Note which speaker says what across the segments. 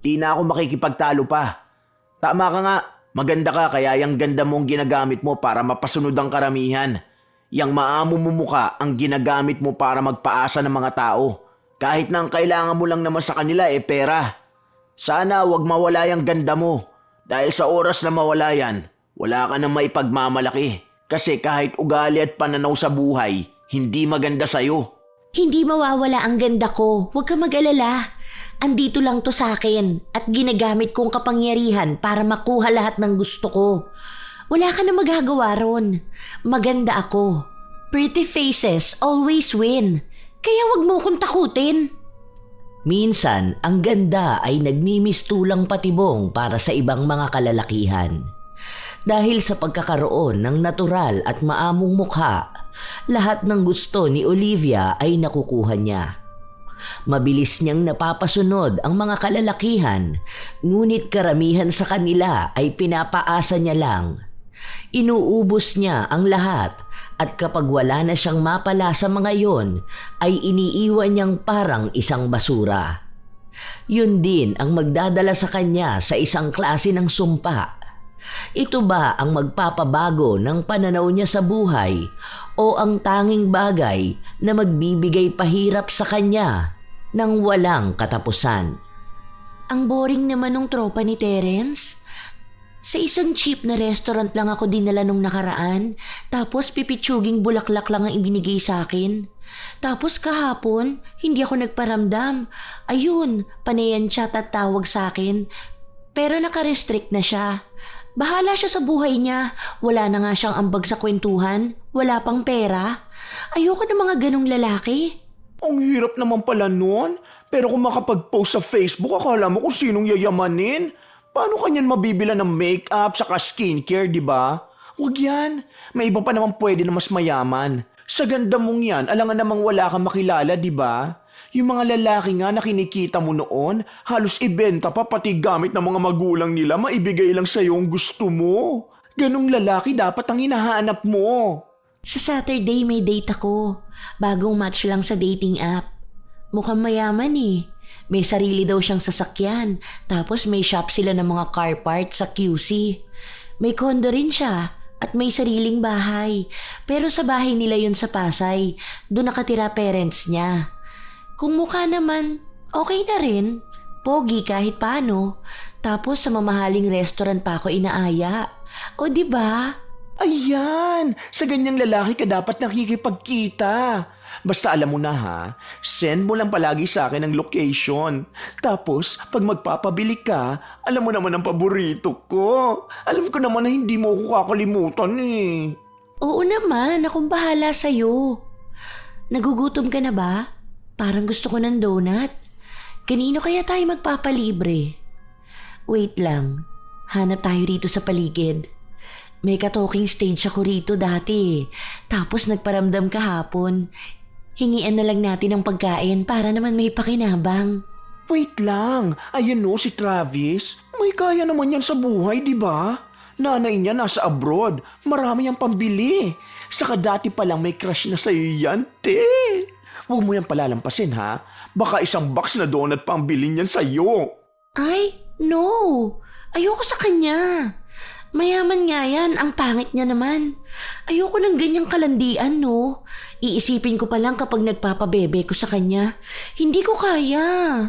Speaker 1: Di na ako makikipagtalo pa. Tama ka nga, maganda ka kaya yung ganda mong ginagamit mo para mapasunod ang karamihan. Yang maamo mo muka ang ginagamit mo para magpaasa ng mga tao. Kahit na ang kailangan mo lang naman sa kanila pera. Sana wag mawala yung ganda mo. Dahil sa oras na mawala yan, wala ka nang maipagmamalaki. Kasi kahit ugali at pananaw sa buhay, hindi maganda sa'yo.
Speaker 2: Hindi mawawala ang ganda ko. Huwag ka mag-alala. Andito lang to sa akin at ginagamit kong kapangyarihan para makuha lahat ng gusto ko. Wala ka na magagawa ron. Maganda ako. Pretty faces always win. Kaya wag mo akong takutin. Minsan, ang ganda ay nagmimistulang patibong para sa ibang mga kalalakihan. Dahil sa pagkakaroon ng natural at maamong mukha, lahat ng gusto ni Olivia ay nakukuha niya. Mabilis niyang napapasunod ang mga kalalakihan, ngunit karamihan sa kanila ay pinapaasa niya lang. Inuubos niya ang lahat at kapag wala na siyang mapala sa mga yon, ay iniiwan niyang parang isang basura. Yun din ang magdadala sa kanya sa isang klase ng sumpa. Ito ba ang magpapabago ng pananaw niya sa buhay o ang tanging bagay na magbibigay pahirap sa kanya ng walang katapusan? Ang boring naman ng tropa ni Terence. Sa isang cheap na restaurant lang ako dinala nung nakaraan, tapos pipitsuging bulaklak lang ang ibinigay sa akin. Tapos kahapon, hindi ako nagparamdam. Ayun, panayan siya at tawag sa akin. Pero naka-restrict na siya. Bahala siya sa buhay niya. Wala na nga siyang ambag sa kwentuhan. Wala pang pera. Ayoko ng mga ganong lalaki.
Speaker 1: Ang hirap naman pala nun. Pero kung makapag-post sa Facebook, akala mo kung sinong yayamanin. Paano kanyan mabibila ng make-up saka skincare, di ba? Huwag yan. May iba pa naman pwede na mas mayaman. Sa ganda mong yan, alangan namang wala kang makilala, di ba? Yung mga lalaki nga na kinikita mo noon, halos ibenta pa pati gamit ng mga magulang nila, maibigay lang sa'yo ang gusto mo. Ganong lalaki dapat ang hinahanap mo.
Speaker 2: Sa Saturday may date ako. Bagong match lang sa dating app. Mukhang mayaman eh. May sarili daw siyang sasakyan. Tapos may shop sila ng mga car parts sa QC. May condo rin siya at may sariling bahay. Pero sa bahay nila yun sa Pasay. Doon nakatira parents niya. Kung mukha naman, okay na rin. Pogi kahit paano. Tapos sa mamahaling restaurant pa ako inaaya. O di ba?
Speaker 1: Ayan! Sa ganyang lalaki ka dapat nakikipagkita. Basta alam mo na ha, send mo lang palagi sa akin ang location. Tapos, pag magpapabili ka, alam mo naman ang paborito ko. Alam ko naman na hindi mo ako kakalimutan eh.
Speaker 2: Oo naman, akong bahala sa'yo. Nagugutom ka na ba? Parang gusto ko ng donut. Kanino kaya tayo magpapalibre? Wait lang, hanap tayo rito sa paligid. May ka-talking stage ako rito dati. Tapos nagparamdam kahapon. Hingian na lang natin ng pagkain para naman may pakinabang.
Speaker 1: Wait lang, ayan no si Travis. May kaya naman yan sa buhay, di ba? Nanay niya nasa abroad, marami ang pambili. Saka dati palang may crush na sa'yo yan, te. Huwag mo yan palalampasin ha. Baka isang box na donut pa ang bilhin yan sa'yo.
Speaker 2: Ay, no. Ayoko sa kanya. Mayaman nga yan, ang pangit niya naman. Ayoko ng ganyang kalandian, no? Iisipin ko pa lang kapag nagpapabebe ko sa kanya. Hindi ko kaya.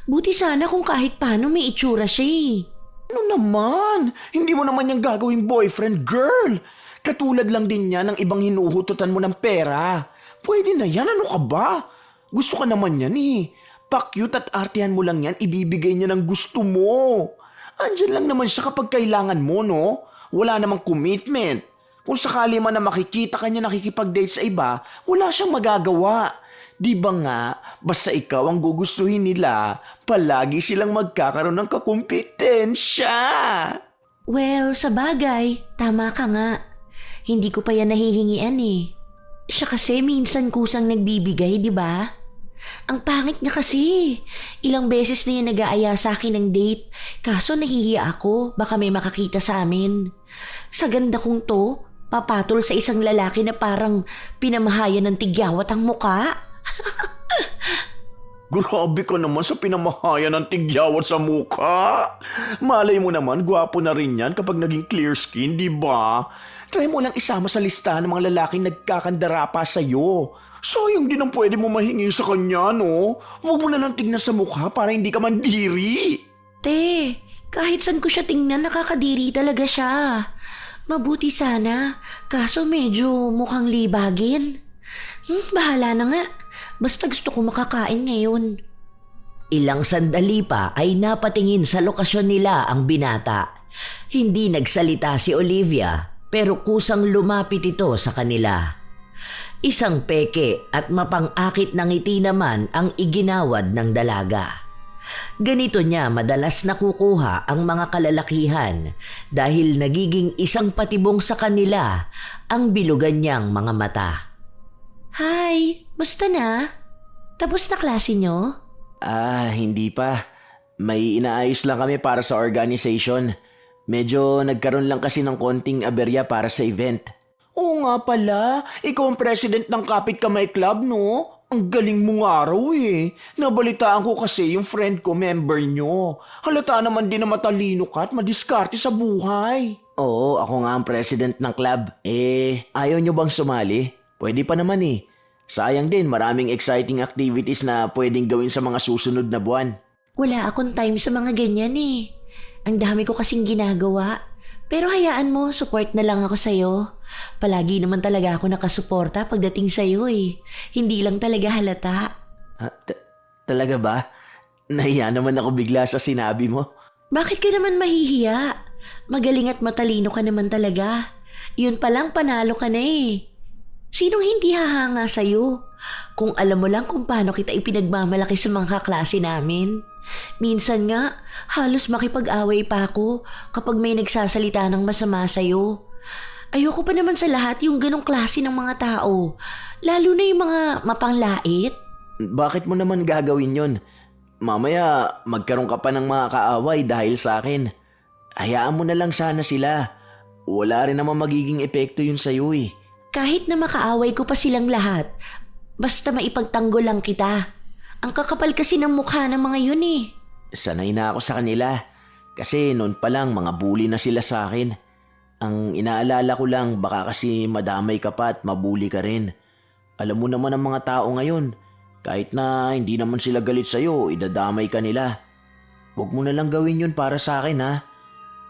Speaker 2: Buti sana kung kahit paano may itsura siya eh.
Speaker 1: Ano naman? Hindi mo naman yung gagawing boyfriend, girl. Katulad lang din yan ng ibang hinuhututan mo ng pera. Pwede na yan, ano ka ba? Gusto ka naman yan eh. Pa-cute at artihan mo lang yan, ibibigay niya ng gusto mo. Andyan lang naman siya kapag kailangan mo, no? Wala namang commitment. Kung sakali man na makikita ka niya nakikipag-date sa iba, wala siyang magagawa. Di ba nga, basta ikaw ang gugustuhin nila, palagi silang magkakaroon ng kakumpetensya.
Speaker 2: Well, sa bagay, tama ka nga. Hindi ko pa yan nahihingian eh. Siya kasi minsan kusang nagbibigay, di ba? Ang pangit niya kasi. Ilang beses na yan nag-aaya sa akin ng date. Kaso nahihiya ako, baka may makakita sa amin. Sa ganda kong to, papatol sa isang lalaki na parang pinamahayan ng tigyawat ang muka.
Speaker 1: Grabe ka naman sa pinamahayan ng tigyawat sa mukha. Malay mo naman, gwapo na rin yan kapag naging clear skin, di ba? Try mo lang isama sa listahan ng mga lalaking nagkakandara pa sa'yo. Sayang din ang pwede mo mahingi sa kanya, no? Huwag mo na lang tignan sa mukha para hindi ka mandiri.
Speaker 2: Te, kahit saan ko siya tingnan, nakakadiri talaga siya. Mabuti sana, kaso medyo mukhang libagin. Bahala na nga. Basta gusto ko makakain ngayon. Ilang sandali pa ay napatingin sa lokasyon nila ang binata. Hindi nagsalita si Olivia pero kusang lumapit ito sa kanila. Isang peke at mapang-akit na ngiti naman ang iginawad ng dalaga. Ganito niya madalas nakukuha ang mga kalalakihan dahil nagiging isang patibong sa kanila ang bilugan niyang mga mata. Hi, basta na? Tapos na klase nyo?
Speaker 1: Hindi pa. May inaayos lang kami para sa organization. Medyo nagkaroon lang kasi ng konting aberya para sa event. Oo nga pala, ikaw ang president ng Kapit Kamay Club, no? Ang galing mo nga raw eh. Nabalitaan ko kasi yung friend ko, member nyo. Halata naman din na matalino ka at madiskarte sa buhay. Oo, ako nga ang president ng club. Ayaw nyo bang sumali? Pwede pa naman eh. Sayang din, maraming exciting activities na pwedeng gawin sa mga susunod na buwan.
Speaker 2: Wala akong time sa mga ganyan eh. Ang dami ko kasing ginagawa. Pero hayaan mo, support na lang ako sa'yo. Palagi naman talaga ako nakasuporta pagdating sa'yo eh. Hindi lang talaga halata.
Speaker 1: Talaga ba? Nahiya naman ako bigla sa sinabi mo.
Speaker 2: Bakit ka naman mahihiya? Magaling at matalino ka naman talaga. Yun palang panalo ka na eh. Sinong hindi hahanga sa'yo? Kung alam mo lang kung paano kita ipinagmamalaki sa mga kaklase namin. Minsan nga, halos makipag-away pa ako kapag may nagsasalita ng masama sa'yo. Ayoko pa naman sa lahat yung ganong klase ng mga tao. Lalo na yung mga mapanglait.
Speaker 1: Bakit mo naman gagawin yon? Mamaya magkaroon ka pa ng mga kaaway dahil sa akin. Hayaan mo na lang sana sila. Wala rin naman magiging epekto yun sa'yo eh.
Speaker 2: Kahit na makaaway ko pa silang lahat, basta maipagtanggol lang kita. Ang kakapal kasi ng mukha ng mga yun eh.
Speaker 1: Sanay na ako sa kanila. Kasi noon pa lang mga bully na sila sa akin. Ang inaalala ko lang baka kasi madamay ka pa at mabully ka rin. Alam mo naman ang mga tao ngayon. Kahit na hindi naman sila galit sa'yo, idadamay ka nila. Huwag mo na lang gawin yun para sa akin ha.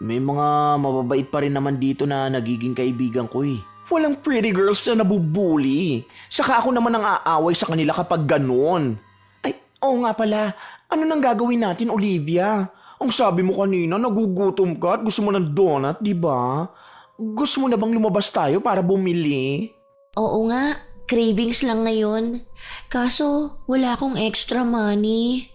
Speaker 1: May mga mababait pa rin naman dito na nagiging kaibigan ko eh. Walang pretty girls na nabubuli. Saka ako naman ang aaway sa kanila kapag ganon. Ay, oo nga pala. Ano nang gagawin natin, Olivia? Ang sabi mo kanina, nagugutom ka at gusto mo ng donut, di ba? Gusto mo na bang lumabas tayo para bumili?
Speaker 2: Oo nga, cravings lang ngayon. Kaso, wala akong extra money.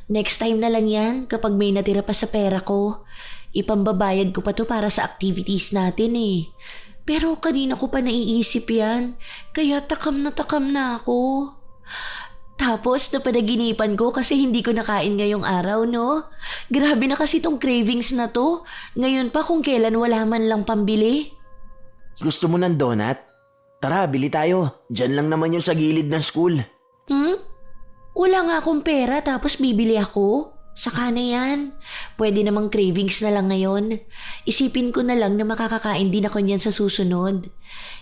Speaker 2: Next time na lang yan kapag may natira pa sa pera ko. Ipambabayad ko pa to para sa activities natin eh. Pero kanina ko pa naiisip yan, kaya takam na ako. Tapos napanaginipan ko kasi hindi ko nakain ngayong araw, no? Grabe na kasi tong cravings na to. Ngayon pa kung kailan wala man lang pambili.
Speaker 1: Gusto mo ng donut? Tara, bili tayo. Diyan lang naman yun sa gilid ng school.
Speaker 2: Wala nga akong pera tapos bibili ako. Saka na yan. Pwede namang cravings na lang ngayon. Isipin ko na lang na makakakain din ako niyan sa susunod.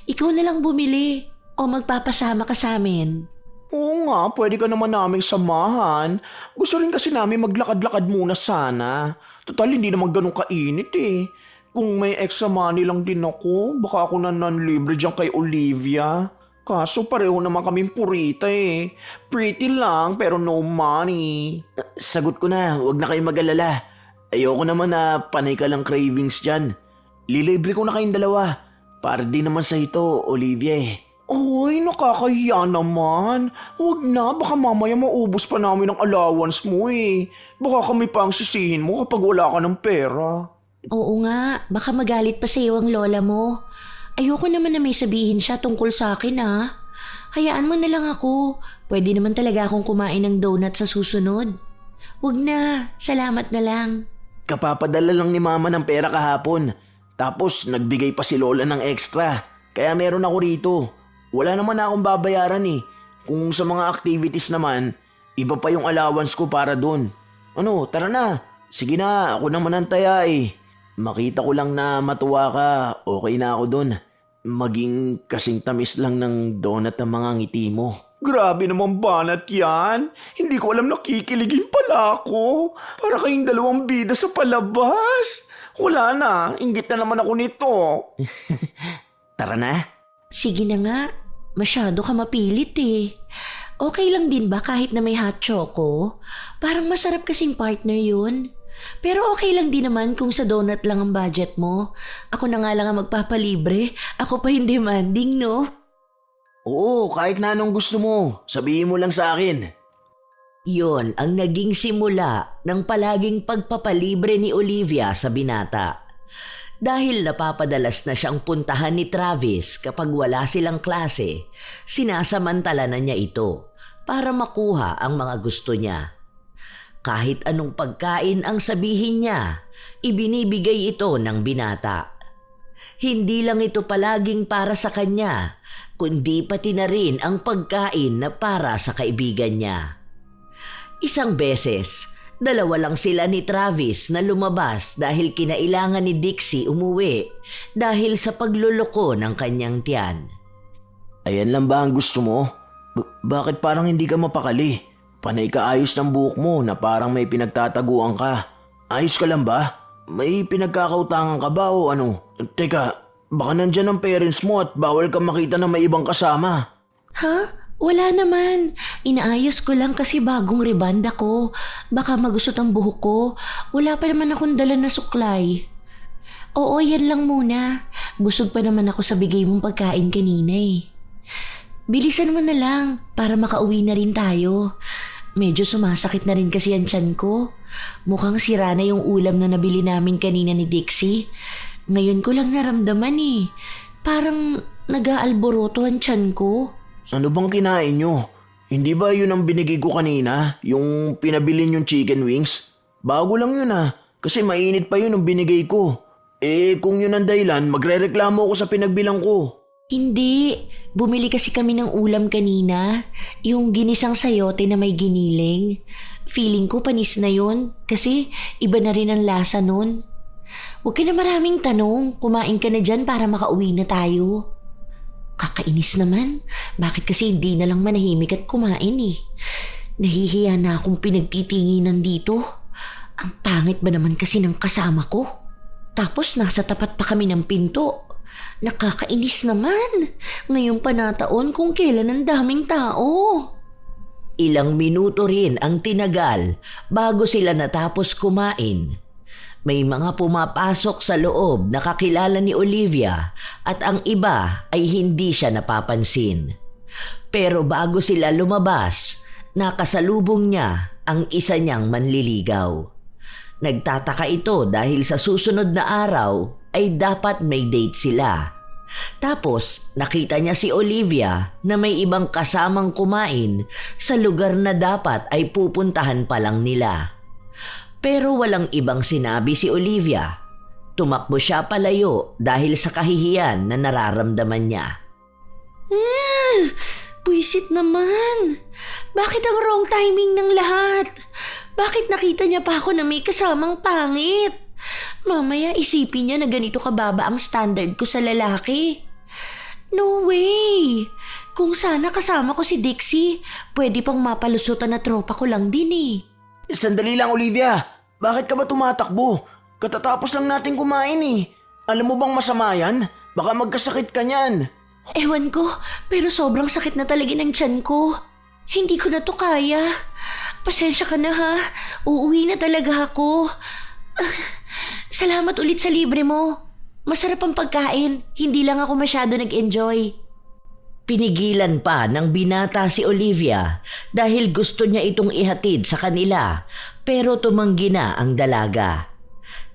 Speaker 2: Ikaw na lang bumili o magpapasama ka sa amin.
Speaker 1: Oo nga, pwede ka naman naming samahan. Gusto rin kasi namin maglakad-lakad muna sana. Total, hindi naman ganun kainit eh. Kung may extra money lang din ako, baka ako na non-libre dyan kay Olivia. Kaso pareho naman kaming purita eh. Pretty lang pero no money. Sagot ko na, wag na kayo mag-alala. Ayoko naman na panay ka lang cravings dyan. Lilibre ko na kayong dalawa. Para din naman sa ito, Olivia eh. Ay, nakakahiya naman. Huwag na, baka mamaya maubos pa namin ang allowance mo eh. Baka kami pa ang sisihin mo kapag wala ka ng pera.
Speaker 2: Oo nga, baka magalit pa sa iyo ang lola mo. Ayoko naman na may sabihin siya tungkol sa akin ha. Hayaan mo na lang ako. Pwede naman talaga akong kumain ng donut sa susunod. Huwag na, salamat na lang.
Speaker 1: Kapapadala lang ni mama ng pera kahapon. Tapos nagbigay pa si lola ng extra. Kaya meron ako rito. Wala naman na akong babayaran eh. Kung sa mga activities naman, Iba pa yung allowance ko para dun. Ano, tara na. Sige na, ako naman ang taya eh. Makita ko lang na matuwa ka, okay na ako dun. Maging kasing tamis lang ng donut ang mga ngiti mo. Grabe naman banat yan. Hindi ko alam nakikiligin pala ako. Para kayong dalawang bida sa palabas. Wala na, inggit na naman ako nito. Tara na.
Speaker 2: Sige na nga, masyado ka mapilit eh. Okay lang din ba kahit na may hot choco? Parang masarap kasing partner yun. Pero okay lang din naman kung sa donut lang ang budget mo. Ako na nga lang ang magpapalibre. Ako pa yung demanding, no?
Speaker 1: Oo, kahit na anong gusto mo. Sabihin mo lang sa akin.
Speaker 2: Yon ang naging simula ng palaging pagpapalibre ni Olivia sa binata. Dahil napapadalas na siyang puntahan ni Travis kapag wala silang klase, sinasamantala na niya ito para makuha ang mga gusto niya. Kahit anong pagkain ang sabihin niya, ibinibigay ito ng binata. Hindi lang ito palaging para sa kanya, kundi pati na rin ang pagkain na para sa kaibigan niya. Isang beses, dalawa lang sila ni Travis na lumabas dahil kinailangan ni Dixie umuwi dahil sa pagluloko ng kanyang tiyan.
Speaker 1: Ayan lang ba ang gusto mo? Bakit parang hindi ka mapakali? Panay ka ayos ng buhok mo na parang may pinagtataguan ka. Ayos ka lang ba? May pinagkakautangan ka ba o ano? Teka, baka nandyan ang parents mo at bawal ka makita na may ibang kasama.
Speaker 2: Ha? Wala naman. Inaayos ko lang kasi bagong reband ako. Baka magusot ang buhok ko. Wala pa naman akong dala na suklay. Oo, yan lang muna. Busog pa naman ako sa bigay mong pagkain kanina eh. Bilisan mo na lang para makauwi na rin tayo. Medyo sumasakit na rin kasi ang tiyan ko. Mukhang sira na yung ulam na nabili namin kanina ni Dixie. Ngayon ko lang naramdaman eh. Parang nag-aalboroto ang tiyan ko.
Speaker 1: Ano bang kinain nyo? Hindi ba yun ang binigay ko kanina? Yung pinabili yung chicken wings? Bago lang yun kasi mainit pa yun ang binigay ko. Kung yun ang dahilan, magrereklamo ako sa pinagbilang ko.
Speaker 2: Hindi. Bumili kasi kami ng ulam kanina. Yung ginisang sayote na may giniling. Feeling ko panis na yun. Kasi iba na rin ang lasa nun. Huwag ka na maraming tanong. Kumain ka na dyan para makauwi na tayo. Kakainis naman. Bakit kasi hindi na lang manahimik at kumain eh. Nahihiya na akong pinagtitinginan dito. Ang pangit ba naman kasi ng kasama ko? Tapos nasa tapat pa kami ng pinto. Nakakainis naman. Ngayon pa nataon kung kailan ang daming tao. Ilang minuto rin ang tinagal bago sila natapos kumain. May mga pumapasok sa loob na kakilala ni Olivia at ang iba ay hindi siya napapansin. Pero bago sila lumabas, nakasalubong niya ang isa niyang manliligaw. Nagtataka ito dahil sa susunod na araw ay dapat may date sila. Tapos nakita niya si Olivia na may ibang kasamang kumain sa lugar na dapat ay pupuntahan pa lang nila. Pero walang ibang sinabi si Olivia. Tumakbo siya palayo dahil sa kahihiyan na nararamdaman niya. Buisit naman. Bakit ang wrong timing ng lahat? Bakit nakita niya pa ako na may kasamang pangit? Mamaya isipin niya na ganito kababa ang standard ko sa lalaki. No way! Kung sana kasama ko si Dixie, pwede pang mapalusutan na tropa ko lang din eh.
Speaker 1: Sandali lang, Olivia. Bakit ka ba tumatakbo? Katatapos lang natin kumain eh. Alam mo bang masama yan? Baka magkasakit ka niyan.
Speaker 2: Ewan ko, pero sobrang sakit na talaga ng tiyan ko. Hindi ko na to kaya. Pasensya ka na ha. Uuwi na talaga ako. Salamat ulit sa libre mo. Masarap ang pagkain. Hindi lang ako masyado nag-enjoy. Pinigilan pa ng binata si Olivia dahil gusto niya itong ihatid sa kanila pero tumanggi na ang dalaga.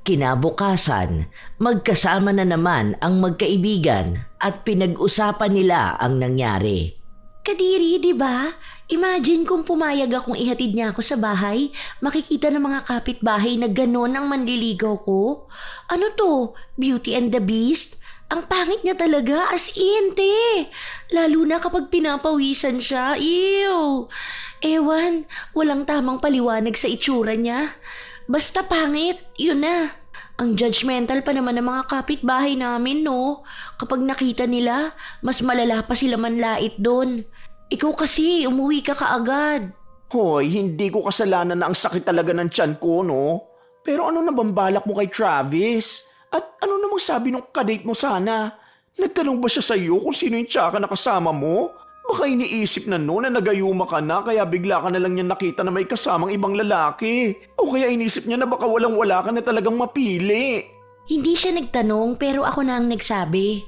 Speaker 2: Kinabukasan, magkasama na naman ang magkaibigan at pinag-usapan nila ang nangyari. Kadiri, di ba? Imagine kung pumayag akong ihatid niya ako sa bahay, makikita ng mga kapitbahay na gano'n ang manliligaw ko. Ano to? Beauty and the Beast? Ang pangit niya talaga, as in, te. Lalo na kapag pinapawisan siya. Ew! Ewan, walang tamang paliwanag sa itsura niya. Basta pangit, yun na. Ang judgmental pa naman ng mga kapitbahay namin, no? Kapag nakita nila, mas malala pa sila manlait doon. Ikaw kasi, umuwi ka kaagad.
Speaker 1: Hoy, hindi ko kasalanan na ang sakit talaga ng tiyan ko, no? Pero ano na bang balak mo kay Travis? At ano namang sabi nung kadate mo sana? Nagtanong ba siya sa'yo kung sino yung tsaka na kasama mo? Baka iniisip na no na nagayuma ka na kaya bigla ka na lang niya nakita na may kasamang ibang lalaki. O kaya inisip niya na baka walang-wala ka na talagang mapili.
Speaker 2: Hindi siya nagtanong pero ako na ang nagsabi.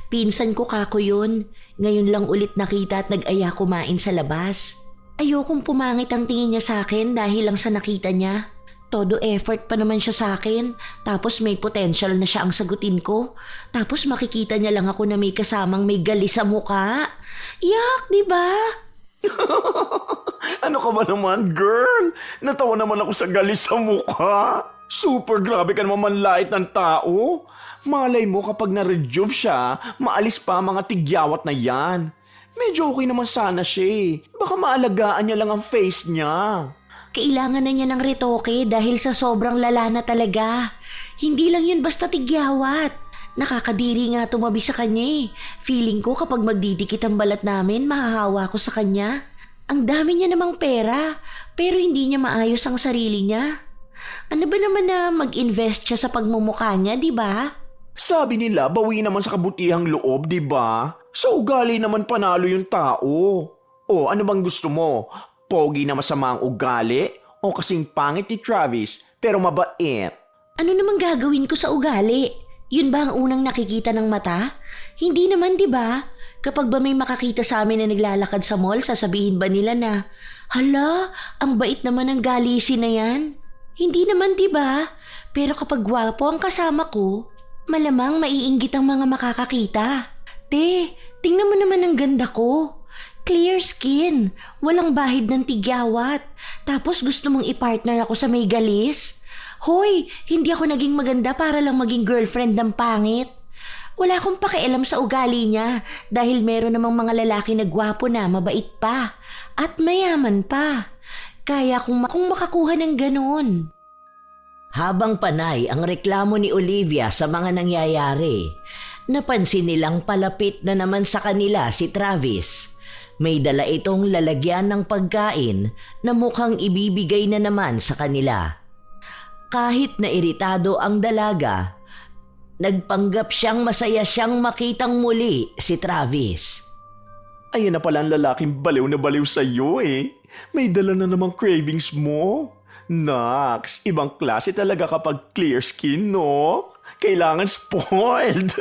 Speaker 2: Pinsan ko kako yun. Ngayon lang ulit nakita at nag-aya kumain sa labas. Ayokong pumangit ang tingin niya sa akin dahil lang sa nakita niya. Todo effort pa naman siya sa akin. Tapos may potential na siya ang sagutin ko. Tapos makikita niya lang ako na may kasamang may gali sa mukha. Yak, di ba?
Speaker 1: Ano ka ba naman, girl? Natawa naman ako sa galis sa mukha. Super grabe ka naman manlait ng tao. Malay mo kapag na-rejuve siya, maalis pa ang mga tigyawat na yan. Medyo okay naman sana siya eh. Baka maalagaan niya lang ang face niya.
Speaker 2: Kailangan na niya ng retoke dahil sa sobrang lala na talaga. Hindi lang yun basta tigyawat. Nakakadiri nga tumabi sa kanya eh. Feeling ko kapag magdidikit ang balat namin, mahahawa ko sa kanya. Ang dami niya namang pera, pero hindi niya maayos ang sarili niya. Ano ba naman na mag-invest siya sa pagmumukha niya, di ba?
Speaker 1: Sabi nila, bawi naman sa kabutihang loob, di ba? Sa ugali naman panalo yung tao. O, ano bang gusto mo? Pogi na masama ang ugali? O kasing pangit ni Travis, pero mabait?
Speaker 2: Ano namang gagawin ko sa ugali? Yun ba ang unang nakikita ng mata? Hindi naman, di ba? Kapag ba may makakita sa amin na naglalakad sa mall, sasabihin ba nila na, hala, ang bait naman ng galisi na yan? Hindi naman, di ba? Pero kapag gwapo ang kasama ko, malamang maiinggit ang mga makakakita. Te, tingnan mo naman ang ganda ko. Clear skin, walang bahid ng tigyawat. Tapos gusto mong i-partner ako sa may galis? Hoy, hindi ako naging maganda para lang maging girlfriend ng pangit. Wala akong pakialam sa ugali niya dahil meron namang mga lalaki na gwapo na mabait pa at mayaman pa. Kaya kung makakuha ng ganon. Habang panay ang reklamo ni Olivia sa mga nangyayari, napansin nilang palapit na naman sa kanila si Travis. May dala itong lalagyan ng pagkain na mukhang ibibigay na naman sa kanila. Kahit na iritado ang dalaga, nagpanggap siyang masaya siyang makitang muli si Travis.
Speaker 1: Ayan na pala ang lalaking baliw na baliw sa'yo eh. May dala na namang cravings mo. Naks, ibang klase talaga kapag clear skin, no? Kailangan spoiled.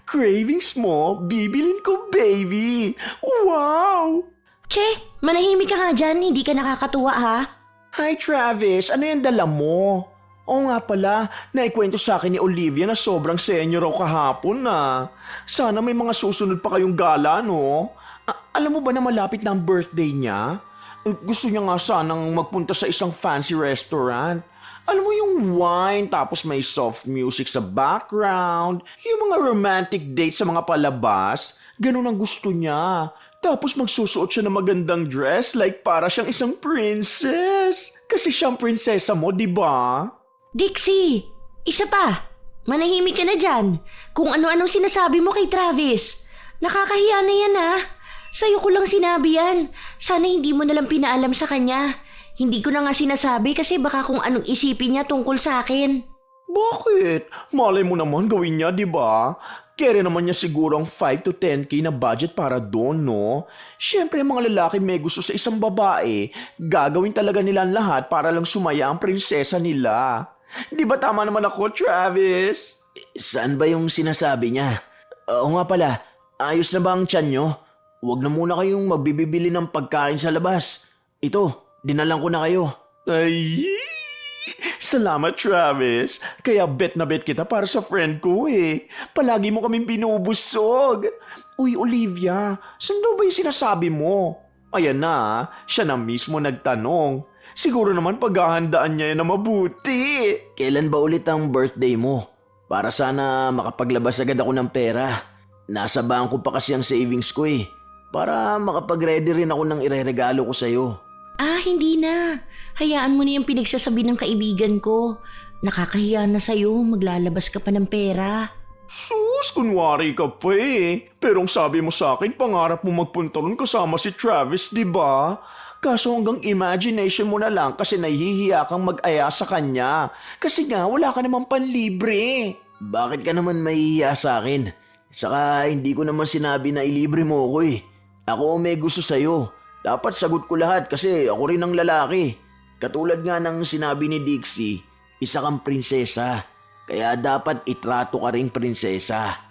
Speaker 1: Cravings mo, bibilin ko, baby. Wow!
Speaker 2: Che, manahimik ka nga dyan, hindi ka nakakatuwa ha?
Speaker 1: Hi, Travis. Ano yung dala mo? Oo nga pala, naikwento sa akin ni Olivia na sobrang senior raw kahapon na. Sana may mga susunod pa kayong gala, no? Alam mo ba na malapit na ang birthday niya? Gusto niya nga sanang magpunta sa isang fancy restaurant. Alam mo yung wine tapos may soft music sa background, yung mga romantic date sa mga palabas, ganun ang gusto niya. Tapos magsusuot siya ng magandang dress like para siyang isang princess. Kasi siyang prinsesa mo, di ba?
Speaker 2: Dixie, isa pa. Manahimik ka na dyan. Kung ano-anong sinasabi mo kay Travis. Nakakahiya na yan ha. Sa'yo ko lang sinabi yan. Sana hindi mo nalang pinaalam sa kanya. Hindi ko na nga sinasabi kasi baka kung anong isipin niya tungkol sa akin.
Speaker 1: Bakit? Malay mo naman gawin niya, di ba? Kere naman niya siguro ang 5 to 10K na budget para doon, no? Siyempre, mga lalaki may gusto sa isang babae, gagawin talaga nila ang lahat para lang sumaya ang prinsesa nila. Di ba tama naman ako, Travis? Saan ba yung sinasabi niya? Oo nga pala, ayos na ba ang tiyan niyo? Huwag na muna kayong magbibili ng pagkain sa labas. Ito, dinalan ko na kayo. Ay, salamat, Travis. Kaya bet na bet kita para sa friend ko eh. Palagi mo kaming binubusog. Uy, Olivia, saan daw ba yung sinasabi mo? Ayan na, siya na mismo nagtanong. Siguro naman paghahandaan niya yan na mabuti. Kailan ba ulit ang birthday mo? para sana makapaglabas agad ako ng pera. Nasa bangko pa kasi ang savings ko eh. Para makapag-ready rin ako ng ireregalo ko sa'yo.
Speaker 2: Hindi na. Hayaan mo na yung pinagsasabi ng kaibigan ko. Nakakahiya na sa'yo, maglalabas ka pa ng pera.
Speaker 1: Sus, kunwari ka pa eh. Pero ang sabi mo sa akin, pangarap mo magpunta ron kasama si Travis, di ba? Kaso hanggang imagination mo na lang kasi nahihiya kang mag-aya sa kanya. Kasi nga, wala ka naman panlibre. Bakit ka naman mahihiya sa akin? Saka hindi ko naman sinabi na ilibre mo ako eh. Ako may gusto sa'yo. Dapat sagot ko lahat kasi ako rin ang lalaki. Katulad nga ng sinabi ni Dixie, isa kang prinsesa. Kaya dapat itrato ka ring prinsesa.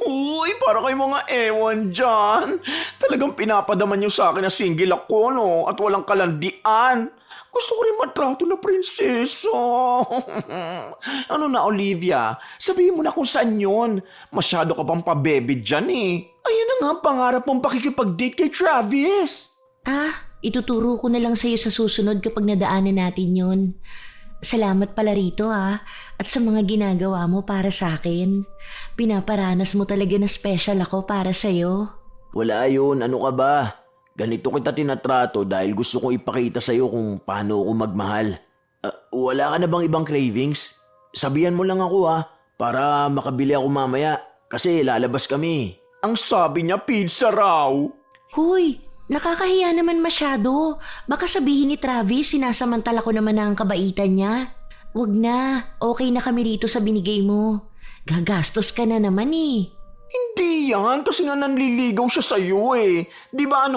Speaker 1: Uy, para kayo mga ewan dyan. Talagang pinapadaman niyo sa akin na single ako, no? At walang kalandian. Gusto ko rin matrato na prinsesa. Ano na, Olivia? Sabihin mo na kung saan yun. Masyado ka pang pabebe dyan eh. Ayun na nga ang pangarap mong pakikipag-date kay Travis.
Speaker 2: Ituturo ko na lang sa'yo sa susunod kapag nadaanan natin yun. Salamat pala rito at sa mga ginagawa mo para sa akin. Pinaparanas mo talaga na special ako para sa'yo.
Speaker 1: Wala yun, ano ka ba? Ganito kita tinatrato dahil gusto kong ipakita sa'yo kung paano ako magmahal. Wala ka na bang ibang cravings? Sabihan mo lang ako para makabili ako mamaya kasi lalabas kami. Ang sabi niya pizza raw.
Speaker 2: Huy, nakakahiya naman masyado. Baka sabihin ni Travis sinasamantala ko naman ang kabaitan niya. Wag na, okay na kami rito sa binigay mo. Gagastos ka na naman eh.
Speaker 1: Hindi yan, kasi nga nanliligaw siya sa'yo eh. Di ba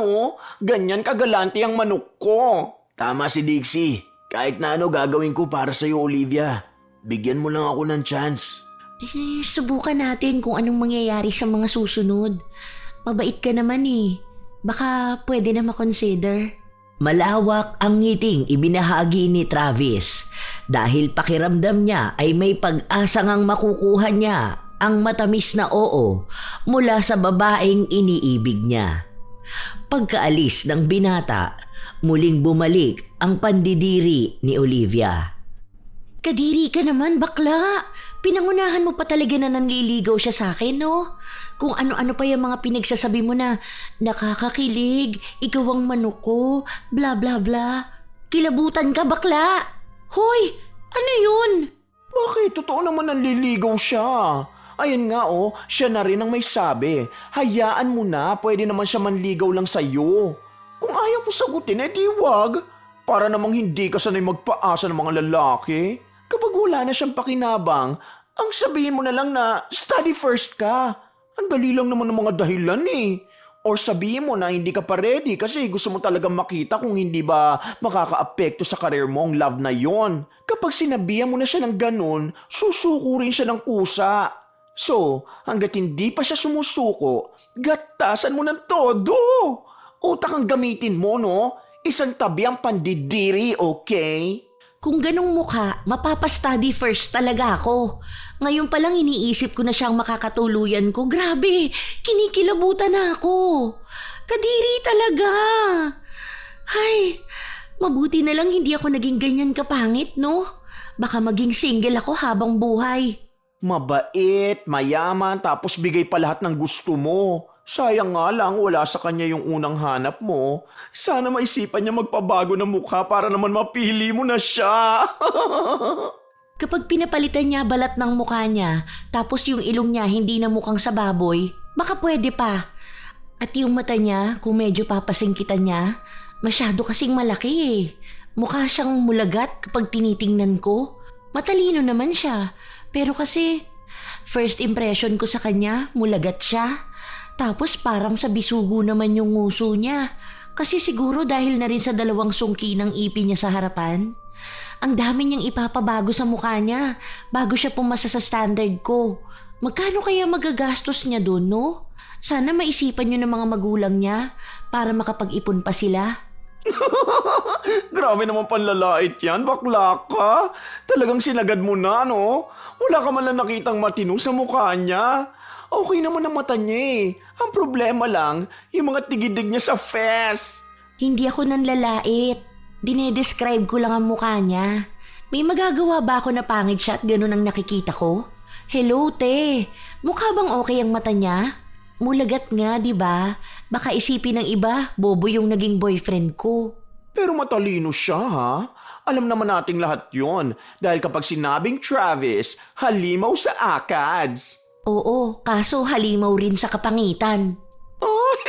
Speaker 1: ganyan kagalante ang manok ko. Tama si Dixie. Kahit na gagawin ko para sa'yo, Olivia. Bigyan mo lang ako ng chance.
Speaker 2: Subukan natin kung anong mangyayari sa mga susunod. Mabait ka naman eh. Baka pwede na makonsider. Malawak ang ngiting ibinahagi ni Travis dahil pakiramdam niya ay may pag-asa ngang makukuha niya ang matamis na oo mula sa babaeng iniibig niya. Pagkaalis ng binata, muling bumalik ang pandidiri ni Olivia. Kadiri ka naman, bakla. Pinangunahan mo pa talaga na nanliligaw siya sa akin, no? Kung ano-ano pa yung mga pinagsasabi mo na nakakakilig, ikaw ang manok ko, bla bla bla. Kilabutan ka, bakla. Hoy, ano yun?
Speaker 1: Bakit? Totoo naman nanliligaw siya. Ayun nga siya na rin ang may sabi. Hayaan mo na, pwede naman siya manligaw lang sa'yo. Kung ayaw mo sagutin, di wag. Para namang hindi ka sanay magpaasa ng mga lalaki. Kapag wala na siyang pakinabang, ang sabihin mo na lang na study first ka. Ang dali lang naman ng mga dahilan eh. Or sabihin mo na hindi ka pa ready kasi gusto mo talagang makita kung hindi ba makakaapekto sa career mo ang love na yon. Kapag sinabihan mo na siya ng ganun, susuko rin siya ng kusa. So, hanggat hindi pa siya sumusuko, gatasan mo ng todo. Utak ang gamitin mo, no? Isang tabi ang pandidiri, okay?
Speaker 2: Kung ganong mukha, mapapa-study first talaga ako. Ngayon pa lang iniisip ko na siyang makakatuluyan ko. Grabe, kinikilabutan na ako. Kadiri talaga. Ay, mabuti na lang hindi ako naging ganyan kapangit, no? Baka maging single ako habang buhay.
Speaker 1: Mabait, mayaman, tapos bigay pa lahat ng gusto mo. Sayang nga lang wala sa kanya yung unang hanap mo. Sana maisipan niya magpabago ng mukha para naman mapili mo na siya.
Speaker 2: Kapag pinapalitan niya balat ng mukha niya, tapos yung ilong niya hindi na mukhang sa baboy, baka pwede pa. At yung mata niya, kung medyo papasingkitan niya, masyado kasing malaki eh. Mukha siyang mulagat kapag tinitingnan ko. Matalino naman siya, pero kasi first impression ko sa kanya, mulagat siya. Tapos parang sa bisugo naman yung nguso niya. Kasi siguro dahil na rin sa dalawang sungki ng ipi niya sa harapan. Ang dami niyang ipapabago sa mukha niya bago siya pumasa sa standard ko. Magkano kaya magagastos niya doon, no? Sana maisipan niyo ng mga magulang niya para makapag-ipon pa sila.
Speaker 1: Grabe naman panlalait yan, bakla ka. Talagang sinagad mo na, no? Wala ka man lang nakitang matino sa mukha niya. Okay naman ang mata niya eh. Ang problema lang, yung mga tigidig niya sa face.
Speaker 2: Hindi ako nanlalait. Dinedescribe ko lang ang mukha niya. May magagawa ba ako na pangit siya at ganun ang nakikita ko? Hello, te. Mukha bang okay ang mata niya? Mulagat nga, di ba? Baka isipin ng iba, bobo yung naging boyfriend ko.
Speaker 1: Pero matalino siya ha. Alam naman nating lahat yon dahil kapag sinabing Travis, halimaw sa ACADS.
Speaker 2: Oo, kaso halimaw rin sa kapangitan.
Speaker 1: Ay,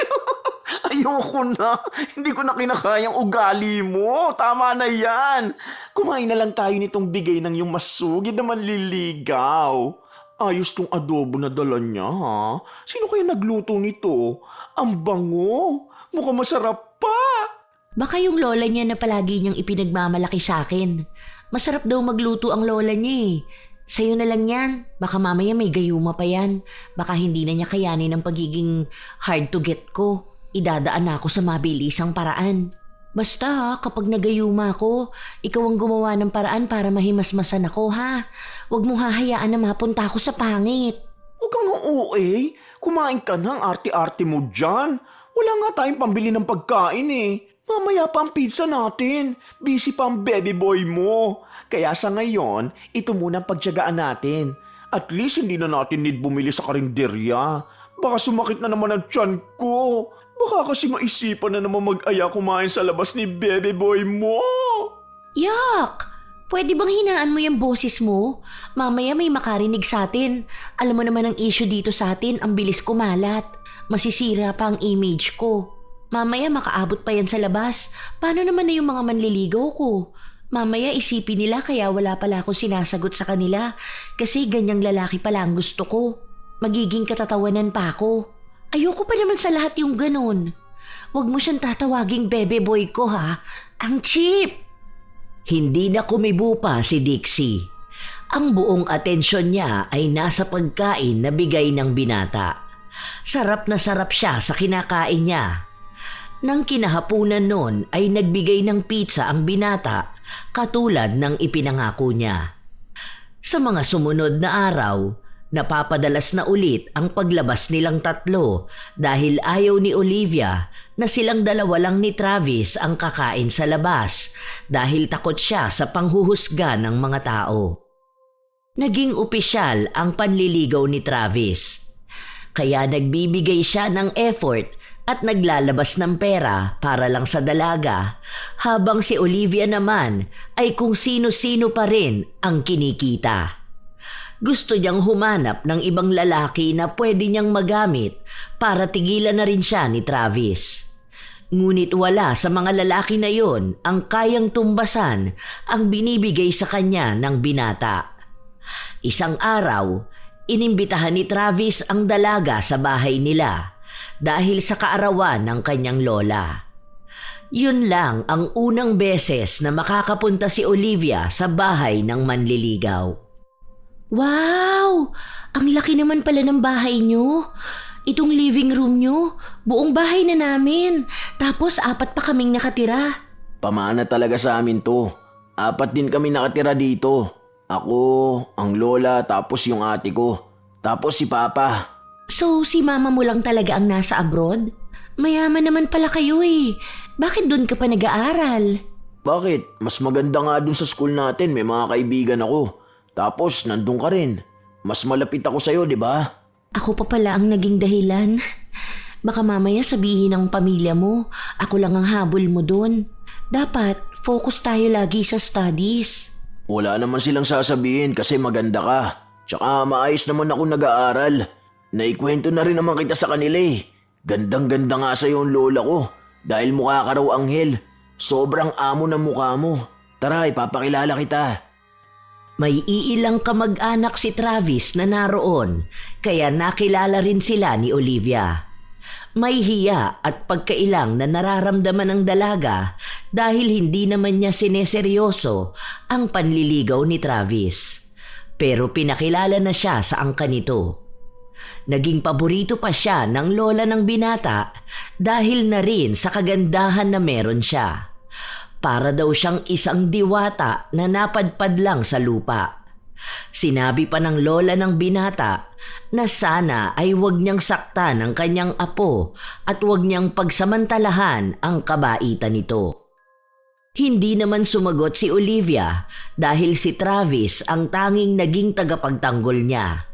Speaker 1: ayoko na. Hindi ko na kinakayang ugali mo. Tama na yan. Kumain na lang tayo nitong bigay ng yung masugid na manliligaw. Ayos tong adobo na dala niya ha. Sino kaya nagluto nito? Ang bango. Mukhang masarap pa.
Speaker 2: Baka yung lola niya na palagi niyang ipinagmamalaki sa akin. Masarap daw magluto ang lola niya eh. Sa'yo na lang yan. Baka mamaya may gayuma pa yan. Baka hindi na niya kayanin ang pagiging hard to get ko. Idadaan na ako sa mabilisang paraan. Basta ha, kapag nagayuma ako, ikaw ang gumawa ng paraan para mahimasmasan ako ha. Huwag mong hahayaan na mapunta ako sa pangit.
Speaker 1: Huwag kang OA. Kumain ka na ang arte-arte mo dyan. Wala nga tayong pambili ng pagkain eh. Mamaya pa ang pizza natin. Busy pa ang baby boy mo. Kaya sa ngayon, ito muna ang pagtiyagaan natin. At least hindi na natin need bumili sa karinderya. Baka sumakit na naman ang tiyan ko. Baka kasi maisipan na naman mag-aya kumain sa labas ni baby boy mo.
Speaker 2: Yak! Pwede bang hinaan mo yung boses mo? Mamaya may makarinig sa atin. Alam mo naman ang issue dito sa atin, ang bilis kumalat. Masisira pa ang image ko. Mamaya makaabot pa yan sa labas. Paano naman na yung mga manliligaw ko? Mamaya isipin nila kaya wala pala akong sinasagot sa kanila kasi ganyang lalaki pala ang gusto ko. Magiging katatawanan pa ako. Ayoko pa naman sa lahat yung ganun. Huwag mo siyang tatawaging bebe boy ko ha. Ang cheap!
Speaker 3: Hindi na kumibo pa si Dixie. Ang buong atensyon niya ay nasa pagkain na bigay ng binata. Sarap na sarap siya sa kinakain niya. Nang kinahapunan noon ay nagbigay ng pizza ang binata katulad ng ipinangako niya. Sa mga sumunod na araw, napapadalas na ulit ang paglabas nilang tatlo dahil ayaw ni Olivia na silang dalawa lang ni Travis ang kakain sa labas dahil takot siya sa panghuhusga ng mga tao. Naging opisyal ang panliligaw ni Travis. Kaya nagbibigay siya ng effort at naglalabas ng pera para lang sa dalaga habang si Olivia naman ay kung sino-sino pa rin ang kinikita. Gusto niyang humanap ng ibang lalaki na pwede niyang magamit para tigilan na rin siya ni Travis. Ngunit wala sa mga lalaki na yon ang kayang tumbasan ang binibigay sa kanya ng binata. Isang araw, inimbitahan ni Travis ang dalaga sa bahay nila dahil sa kaarawan ng kanyang lola. Yun lang ang unang beses na makakapunta si Olivia sa bahay ng manliligaw.
Speaker 2: Wow! Ang laki naman pala ng bahay nyo. Itong living room nyo, buong bahay na namin. Tapos 4 pa kaming nakatira.
Speaker 1: Pamana talaga sa amin to. 4 din kami nakatira dito. Ako, ang lola, tapos yung ate ko. Tapos si papa.
Speaker 2: So, si mama mo lang talaga ang nasa abroad? Mayaman naman pala kayo eh. Bakit doon ka pa nag-aaral?
Speaker 1: Bakit? Mas maganda nga dun sa school natin, may mga kaibigan ako. Tapos nandun ka rin. Mas malapit ako sa'yo, di ba?
Speaker 2: Ako pa pala ang naging dahilan. Baka mamaya sabihin ng pamilya mo, ako lang ang habol mo doon. Dapat, focus tayo lagi sa studies.
Speaker 1: Wala naman silang sasabihin kasi maganda ka. Tsaka maayos naman ako nag-aaral. Naikwento na rin naman kita sa kanila eh. Gandang-ganda nga sa'yo ang lola ko. Dahil mukha ka raw anghel. Sobrang amo ng mukha mo. Tara, ipapakilala kita.
Speaker 3: May iilang kamag-anak si Travis na naroon kaya nakilala rin sila ni Olivia. May hiya at pagkailang na nararamdaman ng dalaga dahil hindi naman niya sineseryoso ang panliligaw ni Travis. Pero pinakilala na siya sa angka nito. Naging paborito pa siya ng lola ng binata dahil na rin sa kagandahan na meron siya. Para daw siyang isang diwata na napadpad lang sa lupa. Sinabi pa ng lola ng binata na sana ay huwag niyang saktan ang kanyang apo at huwag niyang pagsamantalahan ang kabaitan nito. Hindi naman sumagot si Olivia dahil si Travis ang tanging naging tagapagtanggol niya.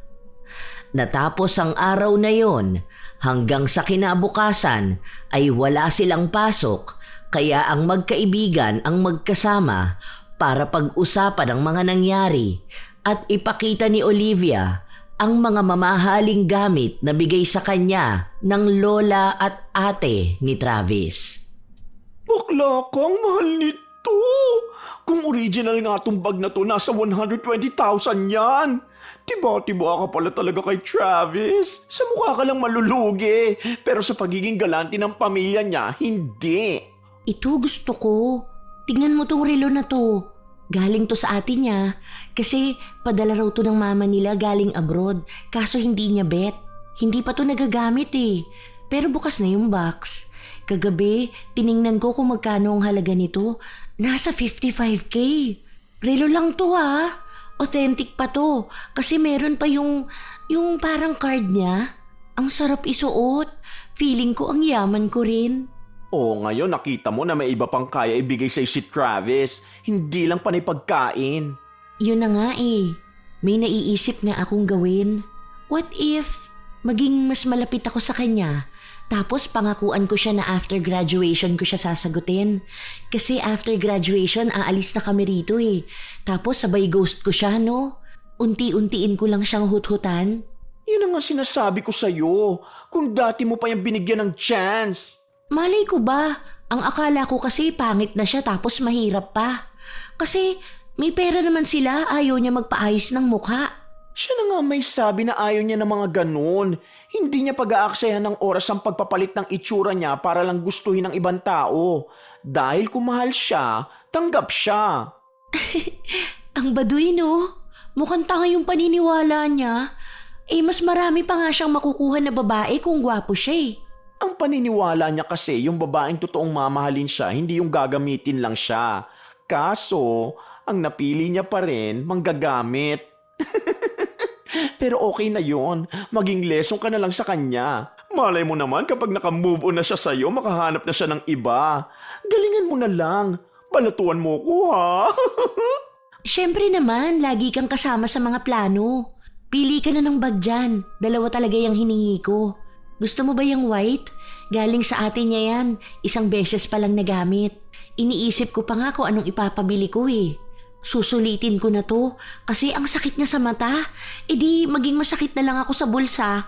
Speaker 3: Natapos ang araw na yon, hanggang sa kinabukasan ay wala silang pasok, kaya ang magkaibigan ang magkasama para pag-usapan ang mga nangyari at ipakita ni Olivia ang mga mamahaling gamit na bigay sa kanya ng lola at ate ni Travis.
Speaker 1: Bakla kang mahal nito. Kung original nga tong bag na to, nasa 120,000 yan. Tiba-tiba ka pala talaga kay Travis. Sa mukha ka lang malulugi. Pero sa pagiging galante ng pamilya niya, hindi.
Speaker 2: Ito gusto ko. Tingnan mo tong relo na to. Galing to sa atin niya. Kasi padala raw to ng mama nila galing abroad. Kaso hindi niya bet. Hindi pa to nagagamit eh. Pero bukas na yung box. Kagabi, tiningnan ko kung magkano ang halaga nito. Nasa 55K. Relo lang to ha. Authentic pa to. Kasi meron pa yung parang card niya. Ang sarap isuot. Feeling ko ang yaman ko rin.
Speaker 1: Ngayon nakita mo na may iba pang kaya ibigay sa'yo si Travis. Hindi lang panay pagkain.
Speaker 2: Yun na nga eh. May naiisip nga akong gawin. What if maging mas malapit ako sa kanya? Tapos pangakuan ko siya na after graduation ko siya sasagutin. Kasi after graduation, aalis na kami rito eh. Tapos sabay ghost ko siya, no? Unti-untiin ko lang siyang hut-hutan.
Speaker 1: Yun ang nga sinasabi ko sa'yo. Kung dati mo pa yung binigyan ng chance.
Speaker 2: Malay ko ba? Ang akala ko kasi pangit na siya tapos mahirap pa. Kasi may pera naman sila, ayaw niya magpaayos ng mukha.
Speaker 1: Siya na nga may sabi na ayaw niya ng mga ganun. Hindi niya pag-aaksayahan ng oras ang pagpapalit ng itsura niya para lang gustuhin ng ibang tao. Dahil kung mahal siya, tanggap siya.
Speaker 2: Ang baduy no? Mukhang tanga yung paniniwala niya. Mas marami pa nga siyang makukuha na babae kung gwapo siya eh.
Speaker 1: Ang paniniwala niya kasi yung babaeng totoong mamahalin siya, hindi yung gagamitin lang siya. Kaso, ang napili niya pa rin, manggagamit. Pero okay na yon. Maging lesson ka na lang sa kanya. Malay mo naman kapag naka-move on na siya sa'yo, makahanap na siya ng iba. Galingan mo na lang. Balatuan mo ko ha.
Speaker 2: Siyempre naman, lagi kang kasama sa mga plano. Pili ka na ng bag dyan. Dalawa talaga yung hiningi ko. Gusto mo ba yung white? Galing sa atin niya yan. Isang beses pa lang nagamit. Iniisip ko pa nga kung anong ipapabili ko eh. Susulitin ko na to kasi ang sakit niya sa mata. Di maging masakit na lang ako sa bulsa.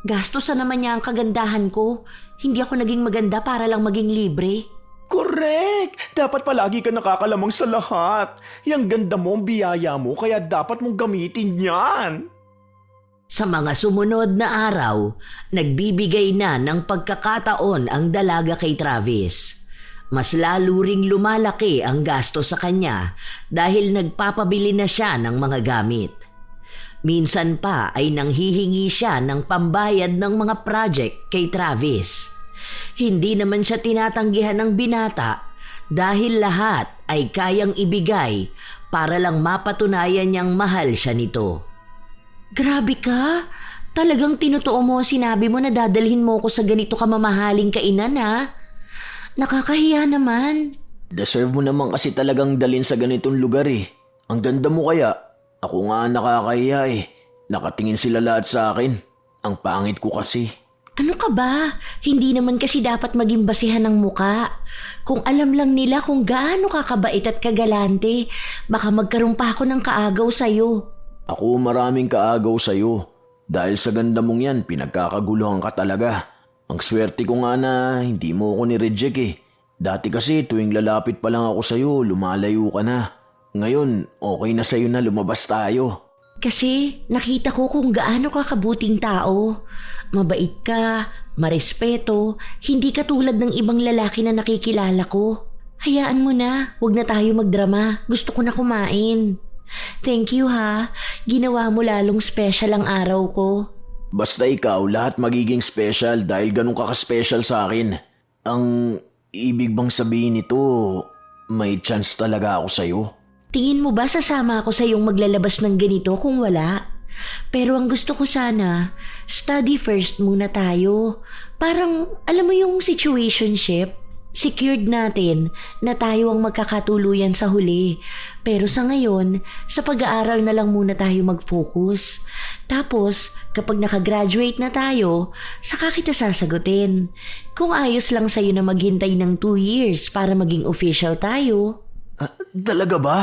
Speaker 2: Gastosan naman niya ang kagandahan ko. Hindi ako naging maganda para lang maging libre.
Speaker 1: Correct! Dapat palagi ka nakakalamang sa lahat. Yang ganda mo ang biyaya mo kaya dapat mong gamitin yan.
Speaker 3: Sa mga sumunod na araw, nagbibigay na ng pagkakataon ang dalaga kay Travis. Mas lalo ring lumalaki ang gasto sa kanya dahil nagpapabili na siya ng mga gamit. Minsan pa ay nanghihingi siya ng pambayad ng mga project kay Travis. Hindi naman siya tinatanggihan ng binata dahil lahat ay kayang ibigay para lang mapatunayan niyang mahal siya nito.
Speaker 2: Grabe ka! Talagang tinutuo mo ang sinabi mo na dadalhin mo ko sa ganito kamamahaling kainan ha? Nakakahiya naman.
Speaker 1: Deserve mo naman kasi talagang dalin sa ganitong lugar eh. Ang ganda mo kaya. Ako nga nakakahiya eh. Nakatingin sila lahat sa akin. Ang pangit ko kasi.
Speaker 2: Ano ka ba? Hindi naman kasi dapat maging basihan ng muka. Kung alam lang nila kung gaano kakabait at kagalante, baka magkaroon pa ako ng kaagaw sa'yo.
Speaker 1: Ako maraming kaagaw sa'yo. Dahil sa ganda mong yan, pinagkakaguluhan ka talaga. Ang swerte ko nga na hindi mo ako ni-reject eh. Dati kasi tuwing lalapit pa lang ako sa'yo, lumalayo ka na. Ngayon, okay na sa'yo na lumabas tayo.
Speaker 2: Kasi nakita ko kung gaano ka kabuting tao. Mabait ka, marespeto, hindi ka tulad ng ibang lalaki na nakikilala ko. Hayaan mo na, huwag na tayo magdrama. Gusto ko na kumain. Thank you ha, ginawa mo lalong special ang araw ko.
Speaker 1: Basta ikaw, lahat magiging special dahil ganun ka ka-special sa akin. Ang ibig bang sabihin nito, may chance talaga ako sa'yo?
Speaker 2: Tingin mo ba sasama ako sa iyong maglalabas ng ganito kung wala? Pero ang gusto ko sana, study first muna tayo. Parang, alam mo yung situationship? Secured natin na tayo ang magkakatuluyan sa huli. Pero sa ngayon, sa pag-aaral na lang muna tayo mag-focus. Tapos, kapag nakagraduate na tayo, saka kita sasagutin. Kung ayos lang sa'yo na maghintay ng 2 years para maging official tayo.
Speaker 1: Talaga ba?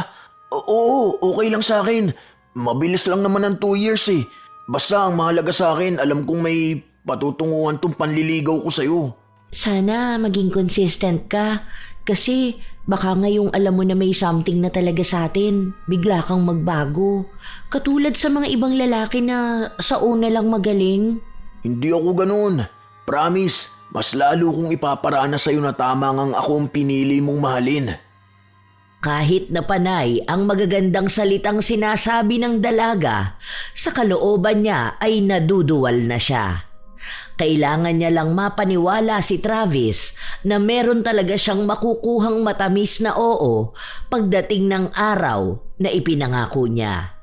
Speaker 1: Oo, okay lang sa akin. Mabilis lang naman ng 2 years eh. Basta ang mahalaga sa akin, alam kong may patutunguhan tong panliligaw ko sa'yo.
Speaker 2: Sana maging consistent ka. Kasi baka ngayong alam mo na may something na talaga sa atin, bigla kang magbago. Katulad sa mga ibang lalaki na sa una lang magaling.
Speaker 1: Hindi ako ganun. Promise, mas lalo kong ipaparana sa'yo na tama ngang ako ang pinili mong mahalin.
Speaker 3: Kahit na panay ang magagandang salitang sinasabi ng dalaga, sa kalooban niya ay naduduwal na siya. Kailangan niya lang mapaniwala si Travis na meron talaga siyang makukuhang matamis na oo pagdating ng araw na ipinangako niya.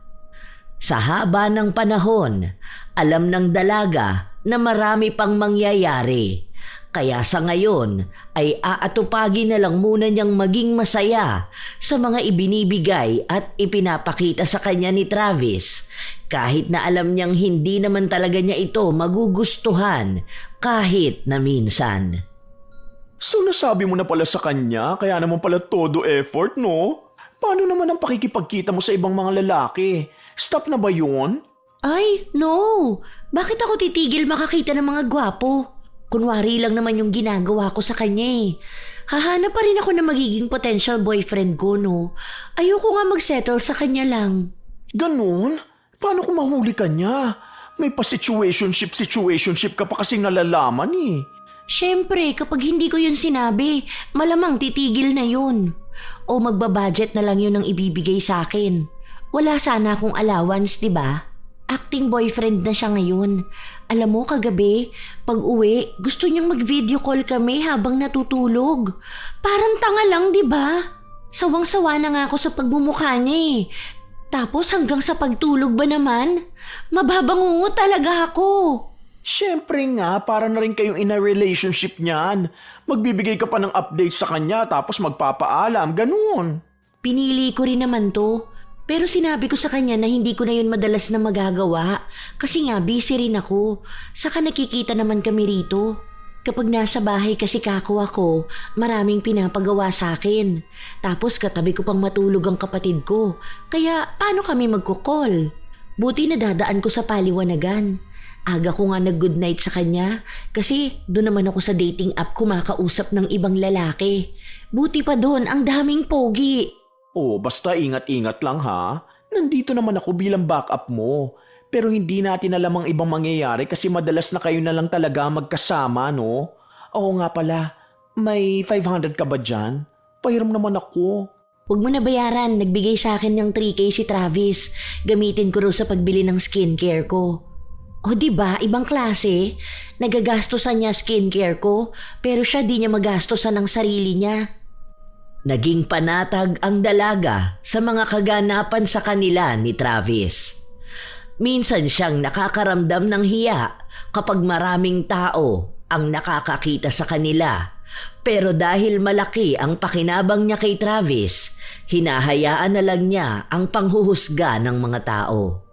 Speaker 3: Sa haba ng panahon, alam ng dalaga na marami pang mangyayari. Kaya sa ngayon ay aatupagin na lang muna niyang maging masaya sa mga ibinibigay at ipinapakita sa kanya ni Travis, kahit na alam niyang hindi naman talaga niya ito magugustuhan kahit na minsan.
Speaker 1: So nasabi mo na pala sa kanya, kaya naman pala todo effort, no? Paano naman ang pakikipagkita mo sa ibang mga lalaki? Stop na ba yun?
Speaker 2: Ay, no! Bakit ako titigil makakita ng mga gwapo? Kunwari lang naman yung ginagawa ko sa kanya eh. Hahanap pa rin ako na magiging potential boyfriend ko, no? Ayoko nga mag-settle sa kanya lang.
Speaker 1: Ganun? Paano kung mahuli ka niya? May pa-situationship ka pa kasing nalalaman eh.
Speaker 2: Siyempre, kapag hindi ko yun sinabi, malamang titigil na yun. O magbabudget na lang yun ang ibibigay sa akin. Wala sana akong allowance, di ba? Acting boyfriend na siya ngayon. Alam mo, kagabi, pag uwi, gusto niyang mag-video call kami habang natutulog. Parang tanga lang, di ba? Sawang-sawa na nga ako sa pagmumukha niya eh. Tapos hanggang sa pagtulog ba naman? Mababangungo talaga ako.
Speaker 1: Siyempre nga, para na rin kayong in a relationship niyan. Magbibigay ka pa ng update sa kanya tapos magpapaalam, ganun.
Speaker 2: Pinili ko rin naman to. Pero sinabi ko sa kanya na hindi ko na yun madalas na magagawa kasi nga busy rin ako. Saka nakikita naman kami rito. Kapag nasa bahay kasi kako ako, maraming pinapagawa sa akin. Tapos katabi ko pang matulog ang kapatid ko. Kaya paano kami magkukol? Buti nadadaan ko sa paliwanagan. Aga ko nga nag-good night sa kanya kasi doon naman ako sa dating app kumakausap ng ibang lalaki. Buti pa doon, ang daming pogi.
Speaker 1: Oh, basta ingat-ingat lang ha. Nandito naman ako bilang backup mo. Pero hindi natin alam ang ibang mangyayari kasi madalas na kayo na lang talaga magkasama, no? Oo nga pala, may 500 ka ba dyan? Pahiram naman ako.
Speaker 2: Huwag mo na bayaran, nagbigay sa akin ng 3K si Travis. Gamitin ko raw sa pagbili ng skincare ko. O diba, ibang klase? Nagagastosan niya skincare ko, pero siya di niya magastosan ng sarili niya.
Speaker 3: Naging panatag ang dalaga sa mga kaganapan sa kanila ni Travis. Minsan siyang nakakaramdam ng hiya kapag maraming tao ang nakakakita sa kanila. Pero dahil malaki ang pakinabang niya kay Travis, hinahayaan na lang niya ang panghuhusga ng mga tao.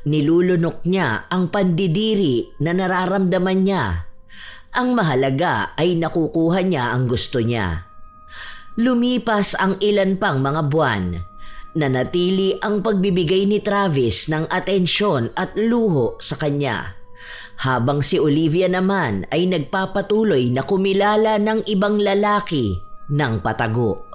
Speaker 3: Nilulunok niya ang pandidiri na nararamdaman niya. Ang mahalaga ay nakukuha niya ang gusto niya. Lumipas ang ilan pang mga buwan. Nanatili ang pagbibigay ni Travis ng atensyon at luho sa kanya. Habang si Olivia naman ay nagpapatuloy na kumilala ng ibang lalaki ng patago.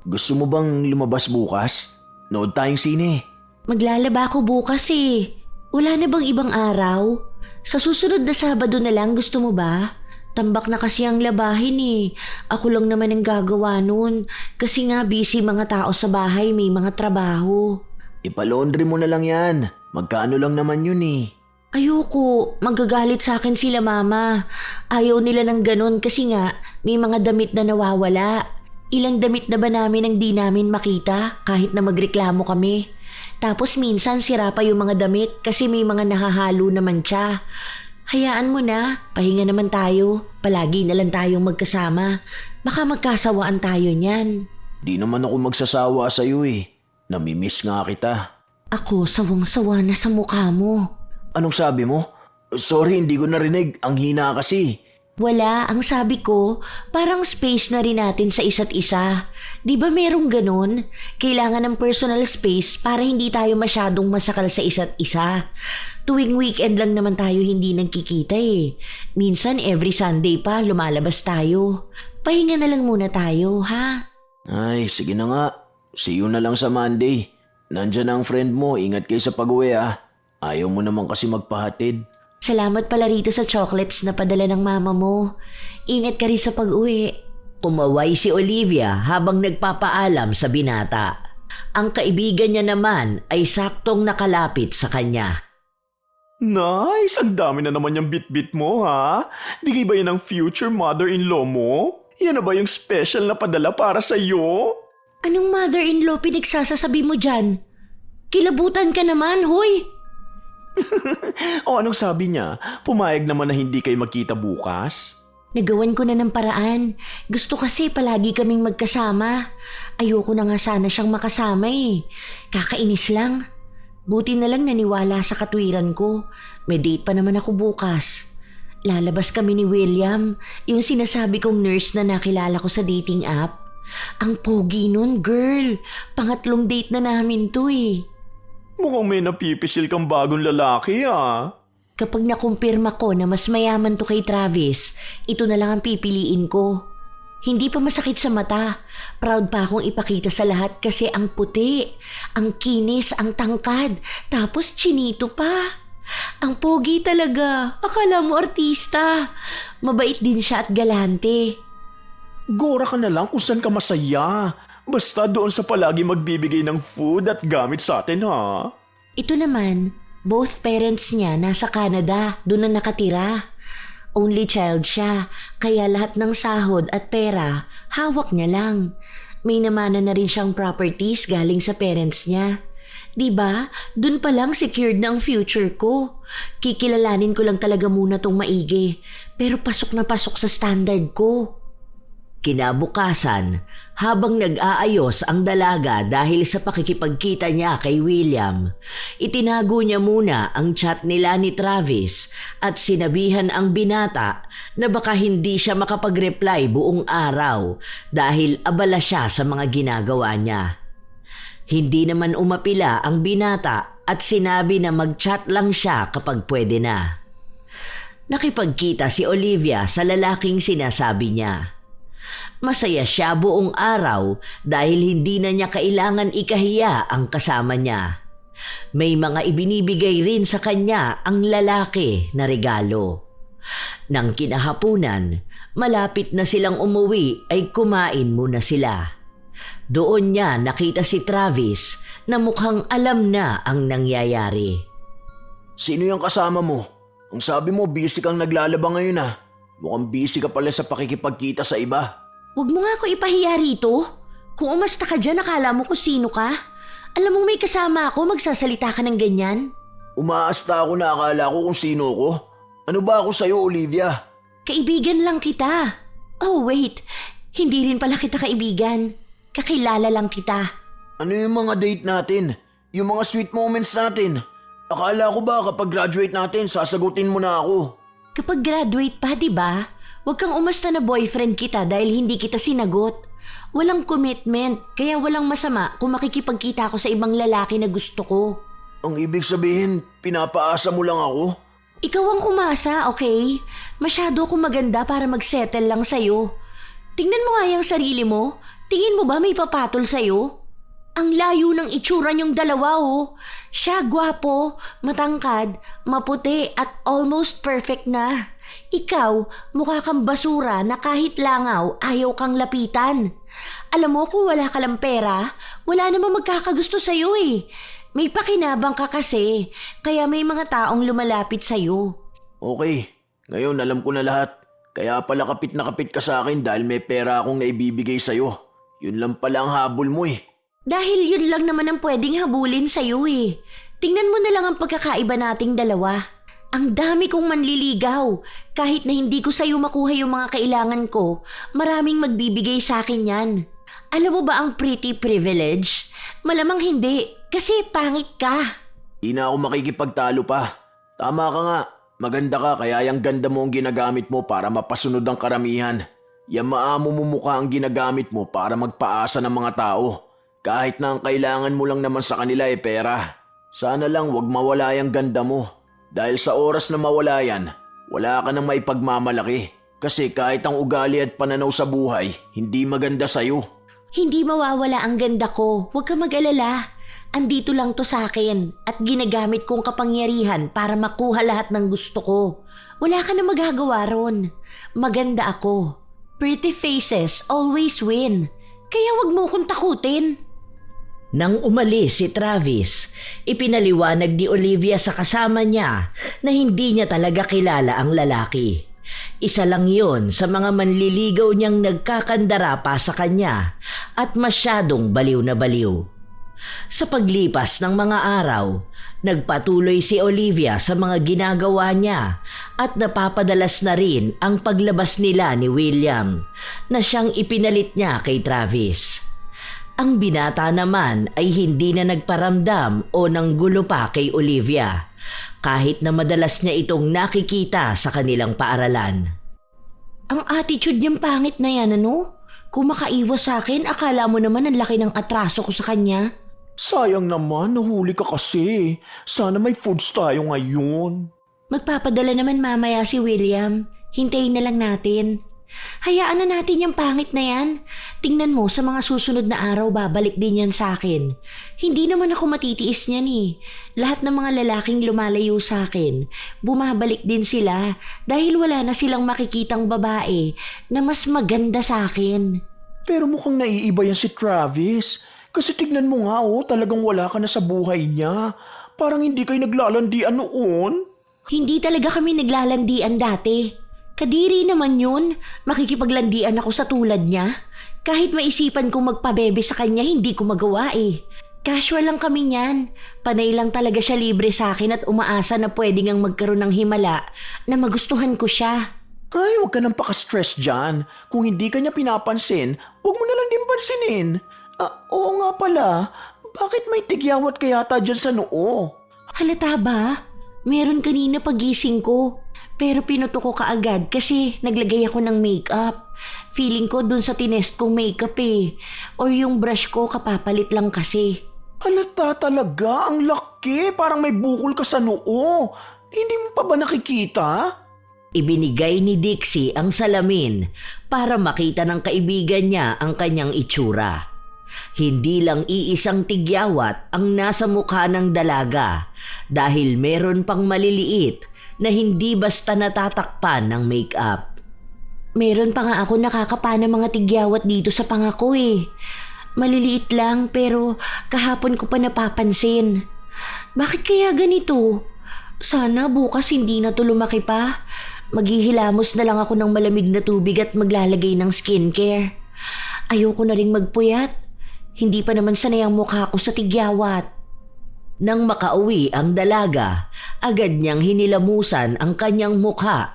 Speaker 1: Gusto mo bang lumabas bukas? Nood tayong sine.
Speaker 2: Maglalaba ako bukas eh. Wala na bang ibang araw? Sa susunod na Sabado na lang, gusto mo ba? Tambak na kasi ang labahin eh. Ako lang naman ang gagawa nun. Kasi nga busy mga tao sa bahay, may mga trabaho.
Speaker 1: Ipalaundry mo na lang yan. Magkano lang naman yun eh.
Speaker 2: Ayoko, magagalit sa akin sila mama. Ayaw nila ng ganun kasi nga may mga damit na nawawala. Ilang damit na ba namin ang di namin makita kahit na magreklamo kami? Tapos minsan sira pa yung mga damit kasi may mga nahahalo naman siya. Hayaan mo na, pahinga naman tayo. Palagi na lang tayong magkasama. Baka magkasawaan tayo niyan.
Speaker 1: Di naman ako magsasawa sa'yo eh. Namimiss nga kita.
Speaker 2: Ako, sawang-sawa na sa mukha mo.
Speaker 1: Anong sabi mo? Sorry, hindi ko narinig. Ang hina kasi.
Speaker 2: Wala, ang sabi ko, parang space na rin natin sa isa't isa. Di ba merong ganun? Kailangan ng personal space para hindi tayo masyadong masakal sa isa't isa. Tuwing weekend lang naman tayo hindi nagkikita eh. Minsan every Sunday pa lumalabas tayo. Pahinga na lang muna tayo, ha?
Speaker 1: Ay, sige na nga. See you na lang sa Monday. Nandyan ang friend mo. Ingat kayo sa pag-uwi ah. Ayaw mo naman kasi magpahatid.
Speaker 2: Salamat pala rito sa chocolates na padala ng mama mo. Ingat ka rin sa pag-uwi.
Speaker 3: Umaway si Olivia habang nagpapaalam sa binata. Ang kaibigan niya naman ay saktong nakalapit sa kanya.
Speaker 1: Nice! Ang dami na naman yung bit-bit mo ha? Bigay ba yan ng future mother-in-law mo? Yan na ba yung special na padala para sa'yo?
Speaker 2: Anong mother-in-law pinagsasasabi mo dyan? Kilabutan ka naman, hoy!
Speaker 1: O anong sabi niya? Pumayag naman na hindi kayo magkita bukas?
Speaker 2: Nagawan ko na ng paraan. Gusto kasi palagi kaming magkasama. Ayoko na nga sana siyang makasama eh. Kakainis lang. Buti na lang naniwala sa katwiran ko. May date pa naman ako bukas. Lalabas kami ni William, yung sinasabi kong nurse na nakilala ko sa dating app. Ang pogi nun, girl. Pangatlong date na namin to eh.
Speaker 1: Mukhang may napipisil kang bagong lalaki ah.
Speaker 2: Kapag nakumpirma ko na mas mayaman to kay Travis, ito na lang ang pipiliin ko. Hindi pa masakit sa mata. Proud pa akong ipakita sa lahat kasi ang puti, ang kinis, ang tangkad, tapos chinito pa. Ang pogi talaga. Akala mo artista. Mabait din siya at galante.
Speaker 1: Gora ka na lang kung saan ka masaya. Basta doon sa palagi magbibigay ng food at gamit sa atin ha.
Speaker 2: Ito naman, both parents niya nasa Canada, doon na nakatira. Only child siya, kaya lahat ng sahod at pera, hawak niya lang. May namana na rin siyang properties galing sa parents niya. Diba? Doon pa lang secured na ang future ko. Kikilalanin ko lang talaga muna tong maigi, pero pasok na pasok sa standard ko.
Speaker 3: Kinabukasan, habang nag-aayos ang dalaga dahil sa pakikipagkita niya kay William, itinago niya muna ang chat nila ni Travis at sinabihan ang binata na baka hindi siya makapag-reply buong araw dahil abala siya sa mga ginagawa niya. Hindi naman umapila ang binata at sinabi na mag-chat lang siya kapag pwede na. Nakipagkita si Olivia sa lalaking sinasabi niya. Masaya siya buong araw dahil hindi na niya kailangan ikahiya ang kasama niya. May mga ibinibigay rin sa kanya ang lalaki na regalo. Nang kinahapunan, malapit na silang umuwi ay kumain muna sila. Doon niya nakita si Travis na mukhang alam na ang nangyayari.
Speaker 1: Sino yung kasama mo? Ang sabi mo busy kang naglalaba ngayon ah. Mukhang busy ka pala sa pakikipagkita sa iba.
Speaker 2: Huwag mo nga ako ipahiya rito. Kung umasta ka dyan, akala mo kung sino ka. Alam mong may kasama ako, magsasalita ka ng ganyan.
Speaker 1: Umaasta ako na akala ko kung sino ko. Ano ba ako sa'yo, Olivia?
Speaker 2: Kaibigan lang kita. Oh wait, hindi rin pala kita kaibigan. Kakilala lang kita.
Speaker 1: Ano yung mga date natin? Yung mga sweet moments natin? Akala ko ba kapag graduate natin, sasagutin mo na ako?
Speaker 2: Kapag graduate pa, di ba? Huwag kang umasta na boyfriend kita dahil hindi kita sinagot. Walang commitment, kaya walang masama kung makikipagkita ako sa ibang lalaki na gusto ko.
Speaker 1: Ang ibig sabihin, pinapaasa mo lang ako?
Speaker 2: Ikaw ang umasa, okay? Masyado akong maganda para mag-settle lang sa'yo. Tingnan mo nga yung sarili mo. Tingin mo ba may papatol sa'yo? Ang layo ng itsura niyong dalawa oh. Siya gwapo, matangkad, maputi at almost perfect na. Ikaw, mukha kang basura na kahit langaw ayaw kang lapitan. Alam mo kung wala ka lang pera, wala namang magkakagusto sa'yo eh. May pakinabang ka kasi, kaya may mga taong lumalapit sa'yo.
Speaker 1: Okay, ngayon alam ko na lahat. Kaya pala kapit na kapit ka sa akin dahil may pera akong naibibigay sa'yo. Yun lang pala ang habol mo eh.
Speaker 2: Dahil yun lang naman ang pwedeng habulin sa'yo eh. Tingnan mo na lang ang pagkakaiba nating dalawa. Ang dami kong manliligaw. Kahit na hindi ko sa'yo makuha yung mga kailangan ko, maraming magbibigay sa akin yan. Alam mo ba ang pretty privilege? Malamang hindi, kasi pangit ka.
Speaker 1: Di na ako makikipagtalo pa. Tama ka nga. Maganda ka kaya yung ganda mo ang ginagamit mo para mapasunod ang karamihan. Yung maamo mo mukha ang ginagamit mo para magpaasa ng mga tao. Kahit na ang kailangan mo lang naman sa kanila ay pera. Sana lang wag mawala yung ganda mo. Dahil sa oras na mawala yan, wala ka nang maipagmamalaki. Kasi kahit ang ugali at pananaw sa buhay, hindi maganda sa'yo.
Speaker 2: Hindi mawawala ang ganda ko. Huwag ka mag-alala. Andito lang to sa akin at ginagamit kong kapangyarihan para makuha lahat ng gusto ko. Wala ka na magagawa ron. Maganda ako. Pretty faces always win. Kaya wag mo kong takutin.
Speaker 3: Nang umalis si Travis, ipinaliwanag ni Olivia sa kasama niya na hindi niya talaga kilala ang lalaki. Isa lang yon sa mga manliligaw niyang nagkakandara pa sa kanya at masyadong baliw na baliw. Sa paglipas ng mga araw, nagpatuloy si Olivia sa mga ginagawa niya at napapadalas na rin ang paglabas nila ni William na siyang ipinalit niya kay Travis. Ang binata naman ay hindi na nagparamdam o nanggulo pa kay Olivia kahit na madalas niya itong nakikita sa kanilang paaralan.
Speaker 2: Ang attitude niyang pangit na yan, ano? Kung makaiwas sa akin, akala mo naman ang laki ng atraso ko sa kanya.
Speaker 1: Sayang naman, nahuli ka kasi. Sana may foods tayo ngayon.
Speaker 2: Magpapadala naman mamaya si William. Hintayin na lang natin. Hayaan na natin yung pangit na yan. Tingnan mo, sa mga susunod na araw babalik din yan sa akin. Hindi naman ako matitiis niyan eh. Lahat ng mga lalaking lumalayo sa akin, bumabalik din sila dahil wala na silang makikitang babae na mas maganda sa akin.
Speaker 1: Pero mukhang naiiba yan si Travis. Kasi tignan mo nga talagang wala ka na sa buhay niya. Parang hindi kayo naglalandian noon.
Speaker 2: Hindi talaga kami naglalandian dati. Kadiri naman yun. Makikipaglandian ako sa tulad niya. Kahit maisipan kong magpabebe sa kanya, hindi ko magawa eh. Casual lang kami niyan. Panay lang talaga siya libre sa akin at umaasa na pwede ngang magkaroon ng himala na magustuhan ko siya.
Speaker 1: Ay, huwag ka nang paka-stress dyan. Kung hindi ka niya pinapansin, huwag mo na lang din pansinin. Oo nga pala. Bakit may tigyawat ka yata dyan sa noo?
Speaker 2: Halata ba? Meron kanina pagising ko. Pero pinuto ko kaagad kasi naglagay ako ng makeup. Feeling ko dun sa tinest kong makeup eh. Or yung brush ko kapapalit lang kasi.
Speaker 1: Halata talaga, ang laki. Parang may bukol ka sa noo. Hindi mo pa ba nakikita?
Speaker 3: Ibinigay ni Dixie ang salamin para makita ng kaibigan niya ang kanyang itsura. Hindi lang iisang tigyawat ang nasa mukha ng dalaga dahil meron pang maliliit na hindi basta natatakpan ng make-up.
Speaker 2: Meron pa nga ako nakakapa ng mga tigyawat dito sa pangako eh. Maliliit lang pero kahapon ko pa napapansin. Bakit kaya ganito? Sana bukas hindi na to lumaki pa. Maghihilamos na lang ako ng malamig na tubig at maglalagay ng skincare. Ayoko na ring magpuyat. Hindi pa naman sanay ang mukha ko sa tigyawat. Nang makauwi ang dalaga, agad niyang hinilamusan ang kanyang mukha.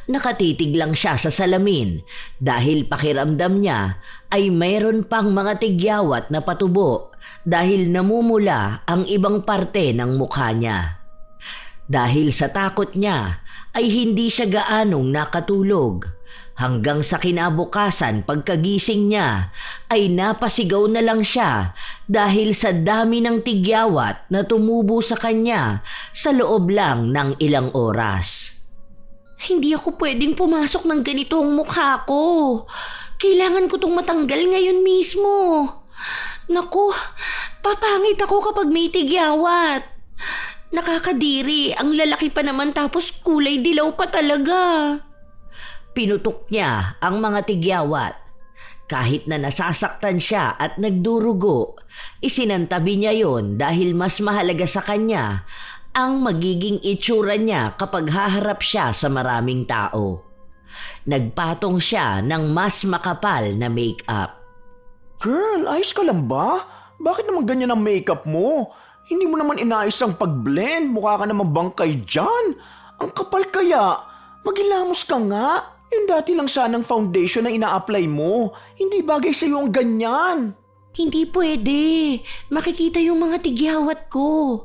Speaker 2: Nakatitig lang siya sa salamin dahil pakiramdam niya ay mayroon pang mga tigyawat na patubo dahil namumula ang ibang parte ng mukha niya. Dahil sa takot niya ay hindi siya gaanong nakatulog. Hanggang sa kinabukasan pagkagising niya ay napasigaw na lang siya dahil sa dami ng tigyawat na tumubo sa kanya sa loob lang ng ilang oras. Hindi ako pwedeng pumasok ng ganito ang mukha ko. Kailangan ko tong matanggal ngayon mismo. Naku, papangit ako kapag may tigyawat. Nakakadiri, ang lalaki pa naman tapos kulay dilaw pa talaga.
Speaker 3: Pinutok niya ang mga tigyawat. Kahit na nasasaktan siya at nagdurugo, isinantabi niya yon dahil mas mahalaga sa kanya ang magiging itsura niya kapag haharap siya sa maraming tao. Nagpatong siya ng mas makapal na make-up.
Speaker 1: Girl, ayos ka lang ba? Bakit naman ganyan ang makeup mo? Hindi mo naman inayos ang pag-blend. Mukha ka naman bangkay dyan. Ang kapal kaya. Maghilamos ka nga. Yung dati lang sanang foundation na ina-apply mo. Hindi bagay sa'yo ang ganyan.
Speaker 2: Hindi pwede. Makikita yung mga tigyawat ko.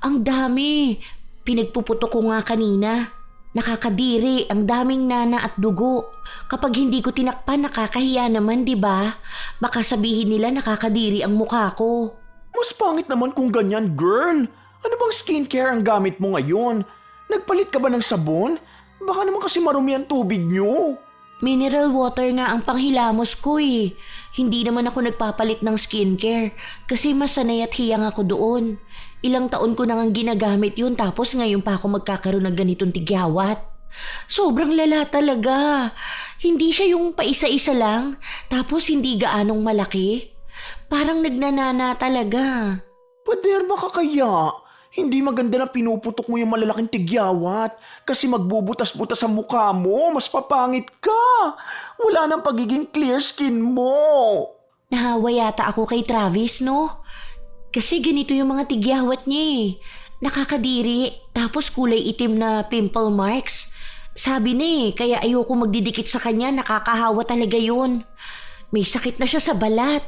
Speaker 2: Ang dami. Pinagpuputo ko nga kanina. Nakakadiri, ang daming nana at dugo. Kapag hindi ko tinakpan, nakakahiya naman, di ba? Baka sabihin nila nakakadiri ang mukha ko.
Speaker 1: Mas pangit naman kung ganyan, girl. Ano bang skincare ang gamit mo ngayon? Nagpalit ka ba ng sabon? Baka naman kasi marumi ang tubig nyo.
Speaker 2: Mineral water nga ang panghilamos ko eh. Hindi naman ako nagpapalit ng skincare kasi mas sanay at hiyang ako doon. Ilang taon ko nang ginagamit yun tapos ngayon pa ako magkakaroon ng ganitong tigyawat. Sobrang lala talaga. Hindi siya yung paisa-isa lang tapos hindi gaanong malaki. Parang nagnanana talaga.
Speaker 1: Pader, baka kaya? Hindi maganda na pinuputok mo yung malalaking tigyawat kasi magbubutas-butas sa mukha mo, mas papangit ka. Wala nang pagiging clear skin mo.
Speaker 2: Nahawa yata ako kay Travis, no? Kasi ganito yung mga tigyawat niya eh. Nakakadiri, tapos kulay itim na pimple marks. Sabi na eh, kaya ayoko magdidikit sa kanya, nakakahawa talaga yun. May sakit na siya sa balat.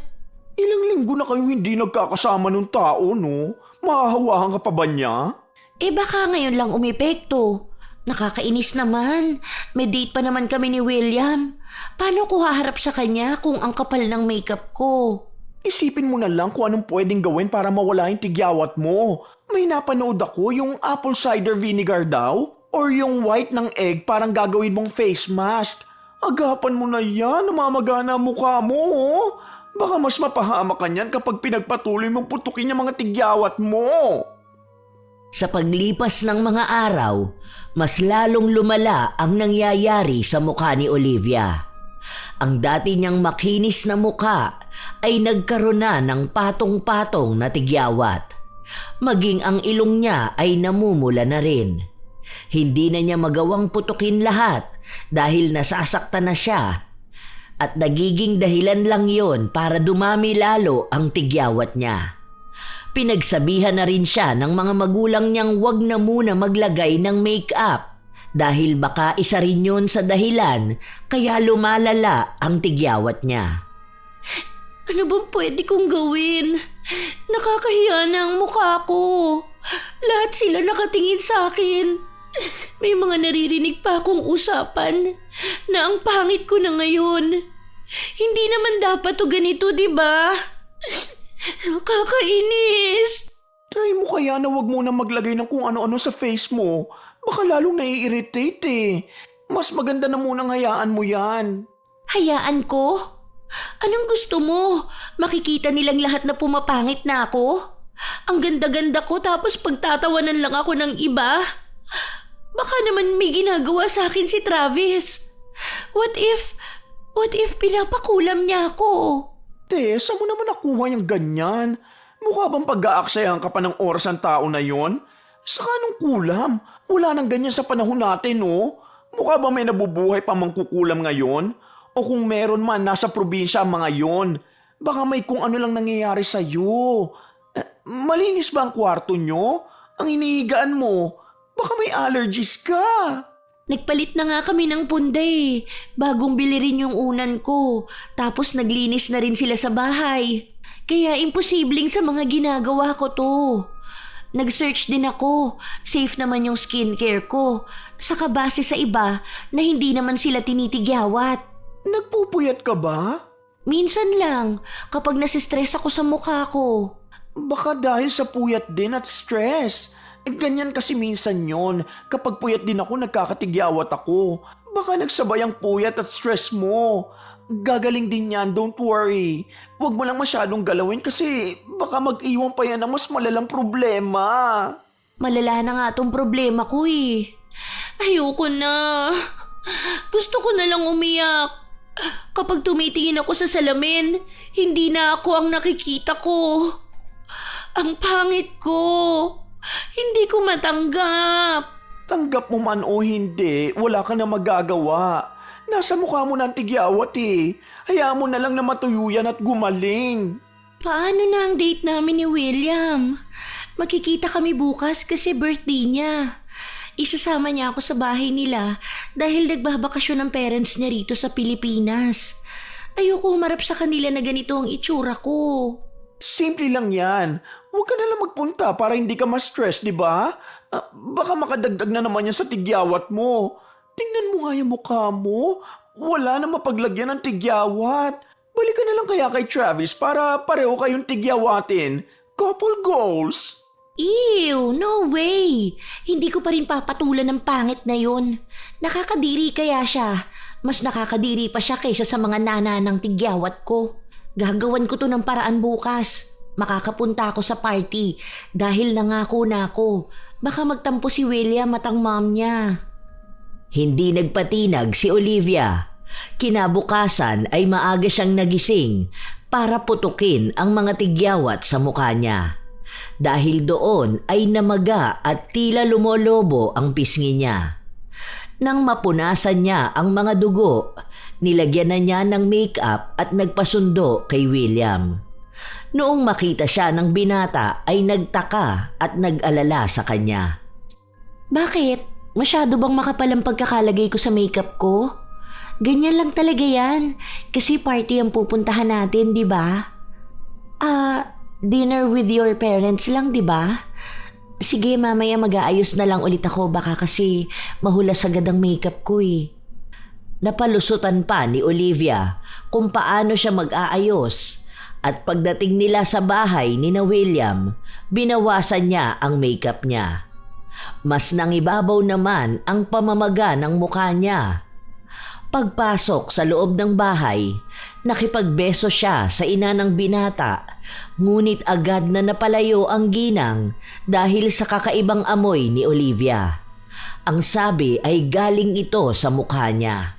Speaker 1: Ilang linggo na kayong hindi nagkakasama ng tao, no? Mahahawahan ka pa ba niya?
Speaker 2: Eh baka ngayon lang umepekto. Nakakainis naman. May date pa naman kami ni William. Paano ko haharap sa kanya kung ang kapal ng makeup ko?
Speaker 1: Isipin mo na lang kung anong pwedeng gawin para mawala yung tigyawat mo. May napanood ako yung apple cider vinegar daw or yung white ng egg parang gagawin mong face mask. Agapan mo na yan, namamagana ang mukha mo. Oh. Baka mas mapahama ka niyan kapag pinagpatuloy mong putukin yung mga tigyawat mo.
Speaker 3: Sa paglipas ng mga araw, mas lalong lumala ang nangyayari sa mukha ni Olivia. Ang dati niyang makinis na mukha ay nagkaroon na ng patong-patong na tigyawat. Maging ang ilong niya ay namumula na rin. Hindi na niya magawang putukin lahat dahil nasasaktan na siya. At nagiging dahilan lang yon para dumami lalo ang tigyawat niya. Pinagsabihan na rin siya ng mga magulang niyang wag na muna maglagay ng make-up dahil baka isa rin yun sa dahilan kaya lumalala ang tigyawat niya.
Speaker 2: Ano bang pwede kong gawin? Nakakahiya na ang mukha ko. Lahat sila nakatingin sa akin. May mga naririnig pa akong usapan na ang pangit ko na ngayon. Hindi naman dapat to ganito, di ba? Kakainis.
Speaker 1: Try mo kaya na wag mo na maglagay ng kung ano-ano sa face mo. Baka lalong nai-irritate eh. Mas maganda na munang hayaan mo yan.
Speaker 2: Hayaan ko? Anong gusto mo? Makikita nilang lahat na pumapangit na ako? Ang ganda-ganda ko tapos pagtatawanan lang ako ng iba? Baka naman may ginagawa sa akin si Travis. What if pinapakulam niya ako?
Speaker 1: Tess, saan mo naman nakuha yung ganyan? Mukha bang pag-aaksayahan ka pa ng oras ang tao na yon? Saka anong kulam? Wala nang ganyan sa panahon natin, no? Mukha ba may nabubuhay pa mangkukulam ngayon? O kung meron man, nasa probinsya ang mga yon. Baka may kung ano lang nangyayari sa'yo. Malinis ba ang kwarto nyo? Ang inihigaan mo? Baka may allergies ka.
Speaker 2: Nagpalit na nga kami ng punday. Bagong bili rin yung unan ko. Tapos naglinis na rin sila sa bahay. Kaya imposibleng sa mga ginagawa ko to. Nag-search din ako. Safe naman yung skincare ko. Saka base sa iba na hindi naman sila tinitigyawat.
Speaker 1: Nagpupuyat ka ba?
Speaker 2: Minsan lang, kapag nasistress ako sa mukha ko.
Speaker 1: Baka dahil sa puyat din at stress. Ganyan kasi minsan yon. Kapag puyat din ako, nagkakatigyawat ako. Baka nagsabay ang puyat at stress mo. Gagaling din yan, don't worry. Huwag mo lang masyadong galawin kasi baka mag-iwan pa yan ng mas malalang problema.
Speaker 2: Malala na nga tong problema ko eh. Ayoko na. Gusto ko na lang umiyak. Kapag tumitingin ako sa salamin, hindi na ako ang nakikita ko. Ang pangit ko. Hindi ko matanggap.
Speaker 1: Tanggap mo man o hindi, wala ka na magagawa. Nasa mukha mo ng tigyawat eh. Hayaan mo na lang na matuyo yan at gumaling.
Speaker 2: Paano na ang date namin ni William? Magkikita kami bukas kasi birthday niya. Isasama niya ako sa bahay nila dahil nagbabakasyon ng parents niya rito sa Pilipinas. Ayoko humarap sa kanila na ganito ang itsura ko.
Speaker 1: Simple lang yan. Huwag ka na lang magpunta para hindi ka ma-stress, di ba? Baka makadagdag na naman yan sa tigyawat mo. Tingnan mo nga yung mukha mo. Wala na mapaglagyan ng tigyawat. Balik ka na lang kaya kay Travis para pareho kayong tigyawatin. Couple goals.
Speaker 2: Ew, no way! Hindi ko pa rin papatulan ng pangit na yun. Nakakadiri kaya siya. Mas nakakadiri pa siya kaysa sa mga nana ng tigyawat ko. Gagawan ko to ng paraan bukas. Makakapunta ako sa party dahil nangako na ako. Baka magtampo si William at ang mom niya.
Speaker 3: Hindi nagpatinag si Olivia. Kinabukasan ay maaga siyang nagising para putukin ang mga tigyawat sa mukha niya. Dahil doon ay namaga at tila lumolobo ang pisngi niya. Nang mapunasan niya ang mga dugo, nilagyan na niya ng makeup at nagpasundo kay William. Noong makita siya ng binata ay nagtaka at nag-alala sa kanya.
Speaker 2: Bakit? Masyado bang makapal ang pagkakalagay ko sa makeup ko? Ganyan lang talaga yan. Kasi party ang pupuntahan natin, di ba? Dinner with your parents lang, di ba? Sige, mamaya mag-aayos na lang ulit ako. Baka kasi mahulas agad ang makeup ko eh.
Speaker 3: Napalusutan pa ni Olivia kung paano siya mag-aayos at pagdating nila sa bahay ni na William, binawasan niya ang makeup niya. Mas nangibabaw naman ang pamamaga ng mukha niya. Pagpasok sa loob ng bahay, nakipagbeso siya sa ina ng binata, ngunit agad na napalayo ang ginang dahil sa kakaibang amoy ni Olivia. Ang sabi ay galing ito sa mukha niya.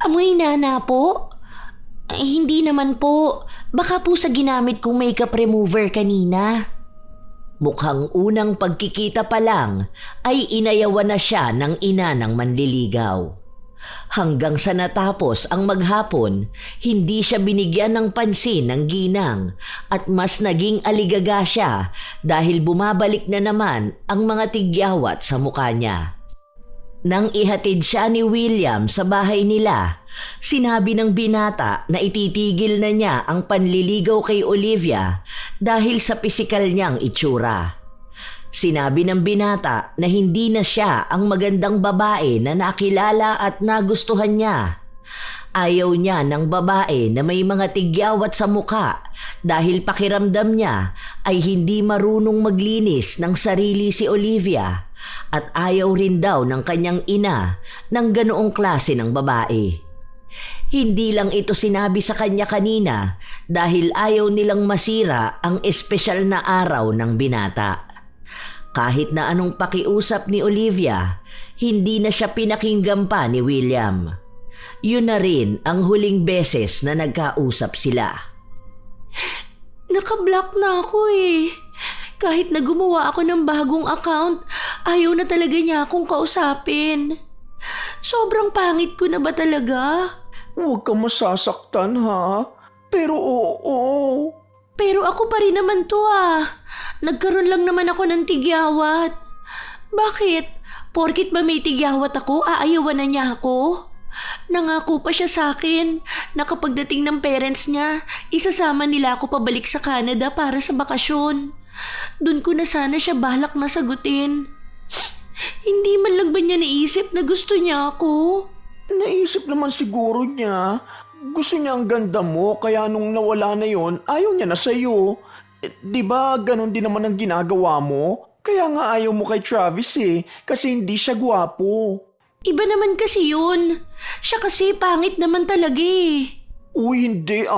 Speaker 2: Amoy nana po? Hindi naman po. Baka po sa ginamit kong makeup remover kanina.
Speaker 3: Mukhang unang pagkikita pa lang ay inayawan na siya ng ina ng manliligaw. Hanggang sa natapos ang maghapon, hindi siya binigyan ng pansin ng ginang at mas naging aligaga siya dahil bumabalik na naman ang mga tigyawat sa mukha niya. Nang ihatid siya ni William sa bahay nila, sinabi ng binata na ititigil na niya ang panliligaw kay Olivia dahil sa pisikal niyang itsura. Sinabi ng binata na hindi na siya ang magandang babae na nakilala at nagustuhan niya. Ayaw niya ng babae na may mga tigyawat sa muka dahil pakiramdam niya ay hindi marunong maglinis ng sarili si Olivia at ayaw rin daw ng kanyang ina ng ganoong klase ng babae. Hindi lang ito sinabi sa kanya kanina dahil ayaw nilang masira ang espesyal na araw ng binata. Kahit na anong pakiusap ni Olivia, hindi na siya pinakinggan pa ni William. Yun na rin ang huling beses na nagkausap sila.
Speaker 2: Nakablock na ako eh. Kahit na gumawa ako ng bagong account, ayaw na talaga niya akong kausapin. Sobrang pangit ko na ba talaga?
Speaker 1: Huwag kang masasaktan ha. Pero oo.
Speaker 2: Pero ako pa rin naman to ah. Nagkaroon lang naman ako ng tigyawat. Bakit? Porkit ba may tigyawat ako, aayawan na niya ako? Nangako pa siya sa akin na kapag dating ng parents niya, isasama nila ako pabalik sa Canada para sa bakasyon. Doon ko na sana siya balak na sagutin. Hindi man lang ba niya naisip na gusto niya ako?
Speaker 1: Naisip naman siguro niya. Gusto niya ang ganda mo kaya nung nawala na yon, ayaw niya na sa'yo. Di ba ganon din naman ang ginagawa mo? Kaya nga ayaw mo kay Travis kasi hindi siya gwapo.
Speaker 2: Iba naman kasi yun. Siya kasi pangit naman talaga eh.
Speaker 1: Uy, hindi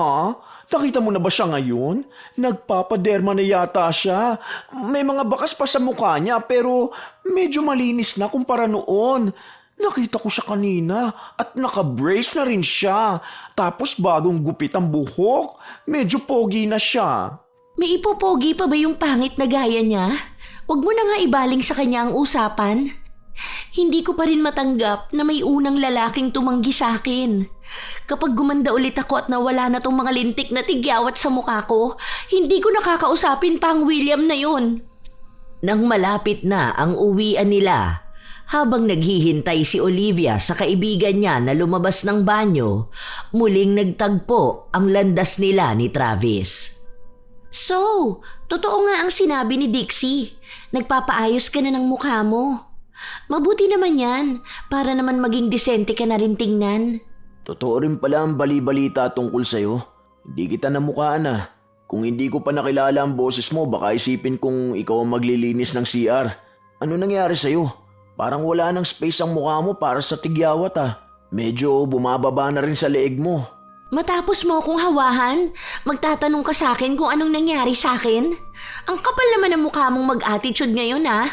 Speaker 1: Nakita mo na ba siya ngayon? Nagpapaderma na yata siya. May mga bakas pa sa mukha niya pero medyo malinis na kumpara noon. Nakita ko siya kanina at naka-brace na rin siya. Tapos bagong gupit ang buhok. Medyo pogi na siya.
Speaker 2: May ipopogi pa ba yung pangit na gaya niya? Huwag mo na nga ibaling sa kanya ang usapan. Hindi ko pa rin matanggap na may unang lalaking tumanggi sa akin. Kapag gumanda ulit ako at nawala na tong mga lintik na tigyawat sa mukha ko, hindi ko nakakausapin pa ang William na yun.
Speaker 3: Nang malapit na ang uwian nila, habang naghihintay si Olivia sa kaibigan niya na lumabas ng banyo, muling nagtagpo ang landas nila ni Travis.
Speaker 2: So, totoo nga ang sinabi ni Dixie. Nagpapaayos ka na ng mukha mo. Mabuti naman yan, para naman maging disente ka na rin tingnan.
Speaker 1: Totoo rin pala ang bali-balita tungkol sa'yo. Hindi kita namukhaan ah. Kung hindi ko pa nakilala ang boses mo, baka isipin kong ikaw ang maglilinis ng CR. Ano nangyari sa'yo? Parang wala nang space ang mukha mo para sa tigyawat ah. Medyo bumababa na rin sa leeg mo.
Speaker 2: Matapos mo akong hawahan, magtatanong ka sa akin kung anong nangyari sa akin? Ang kapal naman ng mukha mong mag-attitude ngayon ah.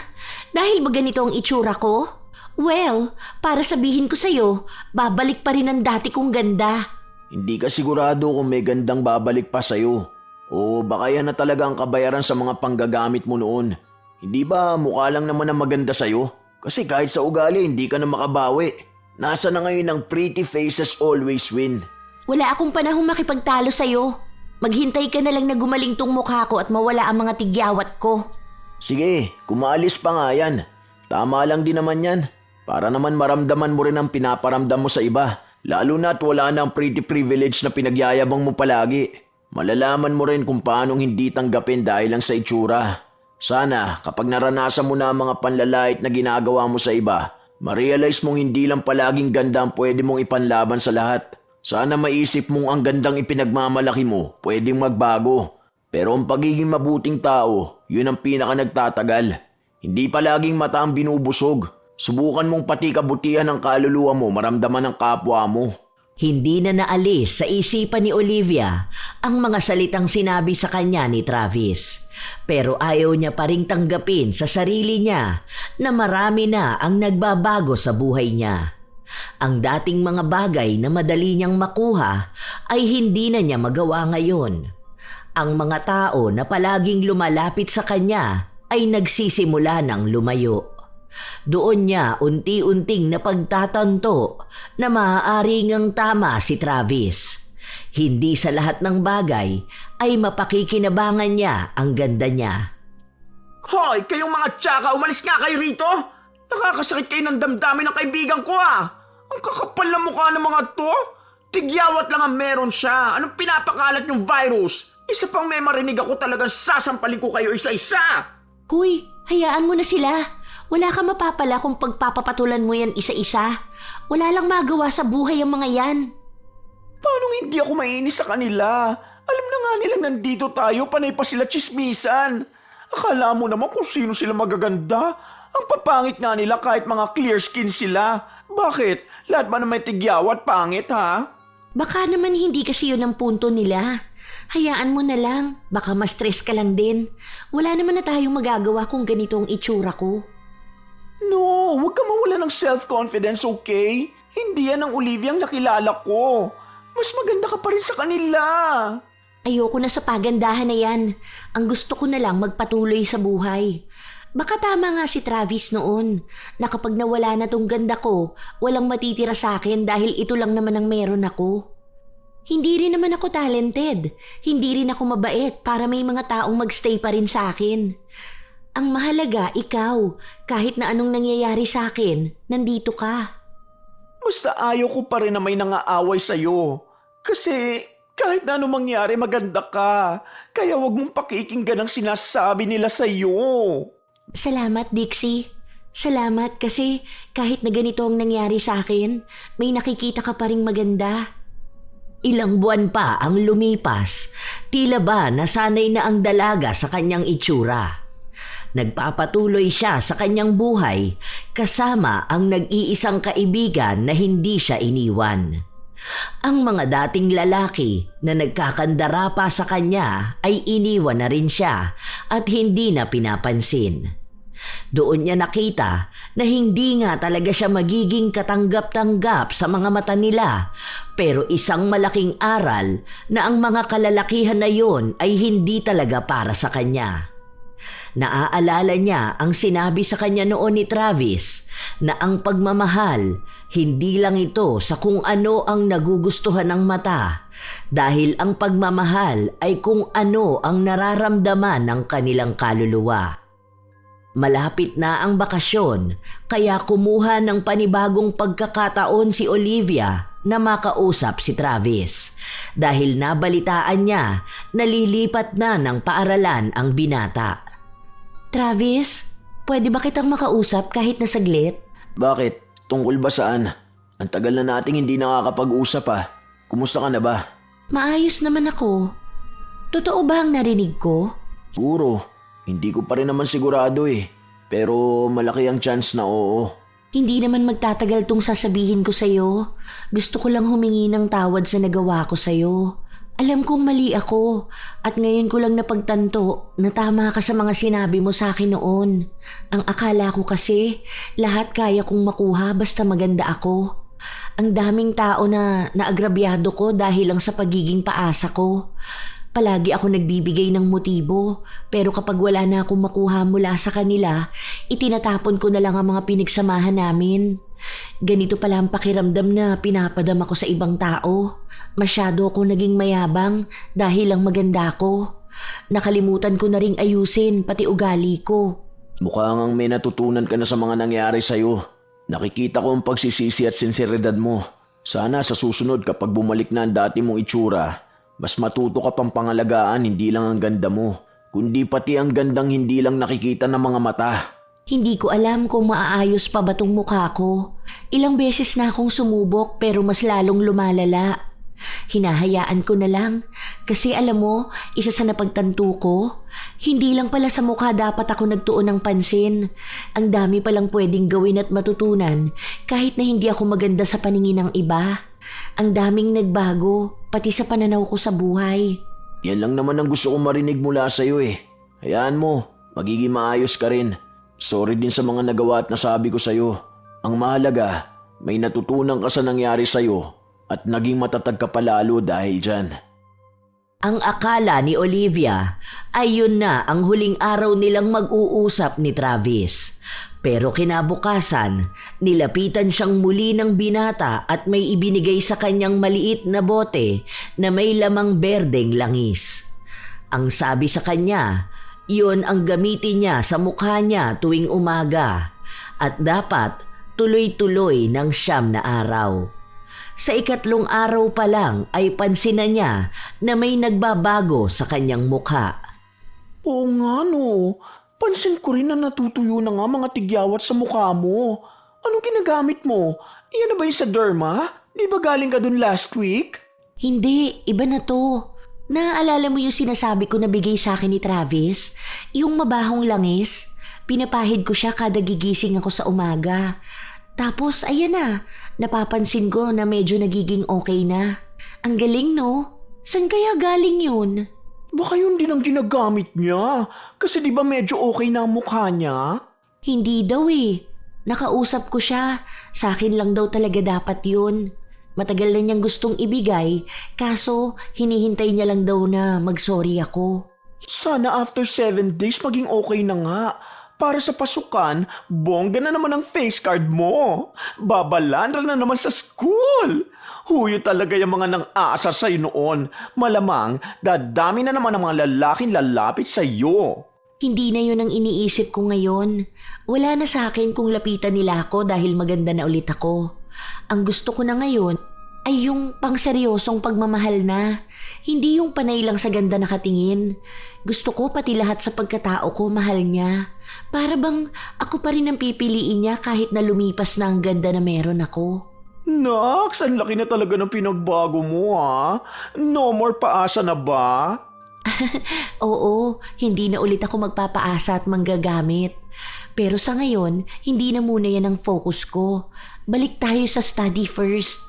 Speaker 2: Dahil ba ganito ang itsura ko? Well, para sabihin ko sa'yo, babalik pa rin ang dati kong ganda.
Speaker 1: Hindi ka sigurado kung may gandang babalik pa sa'yo. O baka yan na talaga ang kabayaran sa mga panggagamit mo noon. Hindi ba mukha lang naman ang maganda sa'yo? Kasi kahit sa ugali, hindi ka na makabawi. Nasa na ngayon ang pretty faces always win.
Speaker 2: Wala akong panahong makipagtalo sa'yo. Maghintay ka na lang na gumaling tong mukha ko at mawala ang mga tigyawat ko.
Speaker 1: Sige, kumaalis pa nga yan. Tama lang din naman yan. Para naman maramdaman mo rin ang pinaparamdam mo sa iba. Lalo na't wala na ang pretty privilege na pinagyayabang mo palagi. Malalaman mo rin kung paanong hindi tanggapin dahil lang sa itsura. Sana kapag naranasan mo na ang mga panlalait na ginagawa mo sa iba, ma-realize mong hindi lang palaging ganda ang pwede mong ipanlaban sa lahat. Sana maisip mong ang gandang ipinagmamalaki mo pwedeng magbago. Pero ang pagiging mabuting tao, yun ang pinaka nagtatagal. Hindi palaging mata ang binubusog. Subukan mong pati kabutihan ng kaluluwa mo maramdaman ng kapwa mo.
Speaker 3: Hindi na naalis sa isipan ni Olivia ang mga salitang sinabi sa kanya ni Travis. Pero ayaw niya pa ring tanggapin sa sarili niya na marami na ang nagbabago sa buhay niya. Ang dating mga bagay na madali niyang makuha ay hindi na niya magawa ngayon. Ang mga tao na palaging lumalapit sa kanya ay nagsisimula ng lumayo. Doon niya unti-unting napagtatanto na maaari ngang tama si Travis. Hindi sa lahat ng bagay ay mapakikinabangan niya ang ganda niya.
Speaker 1: Hoy, kayong mga tsaka, umalis nga kayo rito! Nakakasakit kayo ng damdamin ng kaibigan ko ah! Ang kakapal na mukha ng mga to! Tigyawat lang ang meron siya! Anong pinapakalat yung virus? Isa pang may marinig ako talagang sasampalin ko kayo isa-isa!
Speaker 2: Huy, hayaan mo na sila. Wala ka mapapala kung pagpapapatulan mo yan isa-isa. Wala lang magawa sa buhay ang mga yan.
Speaker 1: Paano hindi ako mainis sa kanila? Alam na nga nilang nandito tayo, panay pa sila chismisan. Akala mo naman kung sino sila magaganda. Ang papangit nga nila kahit mga clear skin sila. Bakit? Lahat ba na may tigyawat pangit ha?
Speaker 2: Baka naman hindi kasi yun ang punto nila. Hayaan mo na lang. Baka ma-stress ka lang din. Wala naman na tayong magagawa kung ganito ang itsura ko.
Speaker 1: No, huwag ka mawala ng self-confidence, okay? Hindi yan ang Olivia ang nakilala ko. Mas maganda ka pa rin sa kanila.
Speaker 2: Ayoko na sa pagandahan na yan. Ang gusto ko na lang magpatuloy sa buhay. Baka tama nga si Travis noon, na kapag nawala na tong ganda ko, walang matitira sa akin dahil ito lang naman ang meron ako. Hindi rin naman ako talented. Hindi rin ako mabait para may mga taong magstay pa rin sa akin. Ang mahalaga, ikaw. Kahit na anong nangyayari sa akin, nandito ka.
Speaker 1: Basta ayaw ko pa rin na may nangaaway sa'yo. Kasi kahit na anong mangyari, maganda ka. Kaya wag mong pakikinggan ang sinasabi nila sa'yo.
Speaker 2: Salamat, Dixie. Salamat kasi kahit na ganito ang nangyari sa akin, may nakikita ka pa ring maganda.
Speaker 3: Ilang buwan pa ang lumipas, tila ba nasanay na ang dalaga sa kanyang itsura. Nagpapatuloy siya sa kanyang buhay kasama ang nag-iisang kaibigan na hindi siya iniwan. Ang mga dating lalaki na nagkakandara pa sa kanya ay iniwan na rin siya at hindi na pinapansin. Doon niya nakita na hindi nga talaga siya magiging katanggap-tanggap sa mga mata nila, pero isang malaking aral na ang mga kalalakihan na yon ay hindi talaga para sa kanya. Naaalala niya ang sinabi sa kanya noon ni Travis na ang pagmamahal, hindi lang ito sa kung ano ang nagugustuhan ng mata, dahil ang pagmamahal ay kung ano ang nararamdaman ng kanilang kaluluwa. Malapit na ang bakasyon, kaya kumuha ng panibagong pagkakataon si Olivia na makausap si Travis. Dahil nabalitaan niya na lilipat na ng paaralan ang binata.
Speaker 2: Travis, pwede ba kitang makausap kahit na saglit?
Speaker 1: Bakit? Tungkol ba saan? Ang tagal na nating hindi nakakapag-usap ah. Kumusta ka na ba?
Speaker 2: Maayos naman ako. Totoo ba ang narinig ko?
Speaker 1: Siguro. Hindi ko pa rin naman sigurado eh. Pero malaki ang chance na oo.
Speaker 2: Hindi naman magtatagal tong sasabihin ko sa'yo. Gusto ko lang humingi ng tawad sa nagawa ko sa'yo. Alam kong mali ako at ngayon ko lang napagtanto na tama ka sa mga sinabi mo sa akin noon. Ang akala ko kasi lahat kaya kong makuha basta maganda ako. Ang daming tao na naagrabyado ko dahil lang sa pagiging paasa ko. Palagi ako nagbibigay ng motibo, pero kapag wala na akong makuha mula sa kanila, itinatapon ko na lang ang mga pinagsamahan namin. Ganito pala ang pakiramdam na pinapadama ko sa ibang tao. Masyado ako naging mayabang dahil lang maganda ako. Nakalimutan ko na ring ayusin pati ugali ko.
Speaker 1: Mukhang may natutunan ka na sa mga nangyari sa'yo. Nakikita ko ang pagsisisi at sinseridad mo. Sana sa susunod kapag bumalik na ang dati mong itsura, mas matuto ka pang pangalagaan hindi lang ang ganda mo, kundi pati ang gandang hindi lang nakikita ng mga mata.
Speaker 2: Hindi ko alam kung maaayos pa ba tong mukha ko. Ilang beses na akong sumubok pero mas lalong lumalala. Hinahayaan ko na lang kasi alam mo, isa sa napagtanto ko, hindi lang pala sa mukha dapat ako nagtuon ng pansin. Ang dami palang pwedeng gawin at matutunan kahit na hindi ako maganda sa paningin ng iba. Ang daming nagbago, pati sa pananaw ko sa buhay.
Speaker 1: Yan lang naman ang gusto kong marinig mula sa'yo eh. Hayaan mo, magiging maayos ka rin. Sorry din sa mga nagawa at nasabi ko sa'yo. Ang mahalaga, may natutunan ka sa nangyari sa'yo at naging matatag ka palalo dahil dyan.
Speaker 3: Ang akala ni Olivia ay yun na ang huling araw nilang mag-uusap ni Travis. Pero kinabukasan, nilapitan siyang muli ng binata at may ibinigay sa kanyang maliit na bote na may lamang berdeng langis. Ang sabi sa kanya, yun ang gamitin niya sa mukha niya tuwing umaga at dapat tuloy-tuloy ng 9 na araw. Sa 3 araw pa lang ay pansin na niya na may nagbabago sa kanyang mukha.
Speaker 1: Oo nga no, pansin ko rin na natutuyo na nga mga tigyawat sa mukha mo. Anong ginagamit mo? Iyan na ba yung sa derma? Di ba galing ka dun last week?
Speaker 2: Hindi, iba na to. Naaalala mo yung sinasabi ko na bigay sa akin ni Travis? Yung mabahong langis? Pinapahid ko siya kada gigising ako sa umaga. Tapos ayan na, napapansin ko na medyo nagiging okay na. Ang galing no? San kaya galing yun?
Speaker 1: Baka yun din ang ginagamit niya. Kasi di ba medyo okay na ang mukha niya?
Speaker 2: Hindi daw eh. Nakausap ko siya. Sa akin lang daw talaga dapat yun. Matagal na niyang gustong ibigay, kaso hinihintay niya lang daw na mag-sorry ako.
Speaker 1: Sana after 7 days maging okay na nga. Para sa pasukan, bongga na naman ang face card mo. Babalandra na naman sa school. Huyo talaga yung mga nang-aasar sa'yo noon. Malamang, dadami na naman ang mga lalaking lalapit sa'yo.
Speaker 2: Hindi na yun ang iniisip ko ngayon. Wala na sa akin kung lapitan nila ako dahil maganda na ulit ako. Ang gusto ko na ngayon ay yung pangseryosong pagmamahal na. Hindi yung panay lang sa ganda nakatingin. Gusto ko pati lahat sa pagkatao ko mahal niya. Para bang ako pa rin ang pipiliin niya kahit na lumipas na ang ganda na meron ako.
Speaker 1: Naks, ang laki na talaga ng pinagbago mo ha. No more paasa na ba?
Speaker 2: Oo, hindi na ulit ako magpapaasa at manggagamit. Pero sa ngayon, hindi na muna yan ang focus ko. Balik tayo sa study first.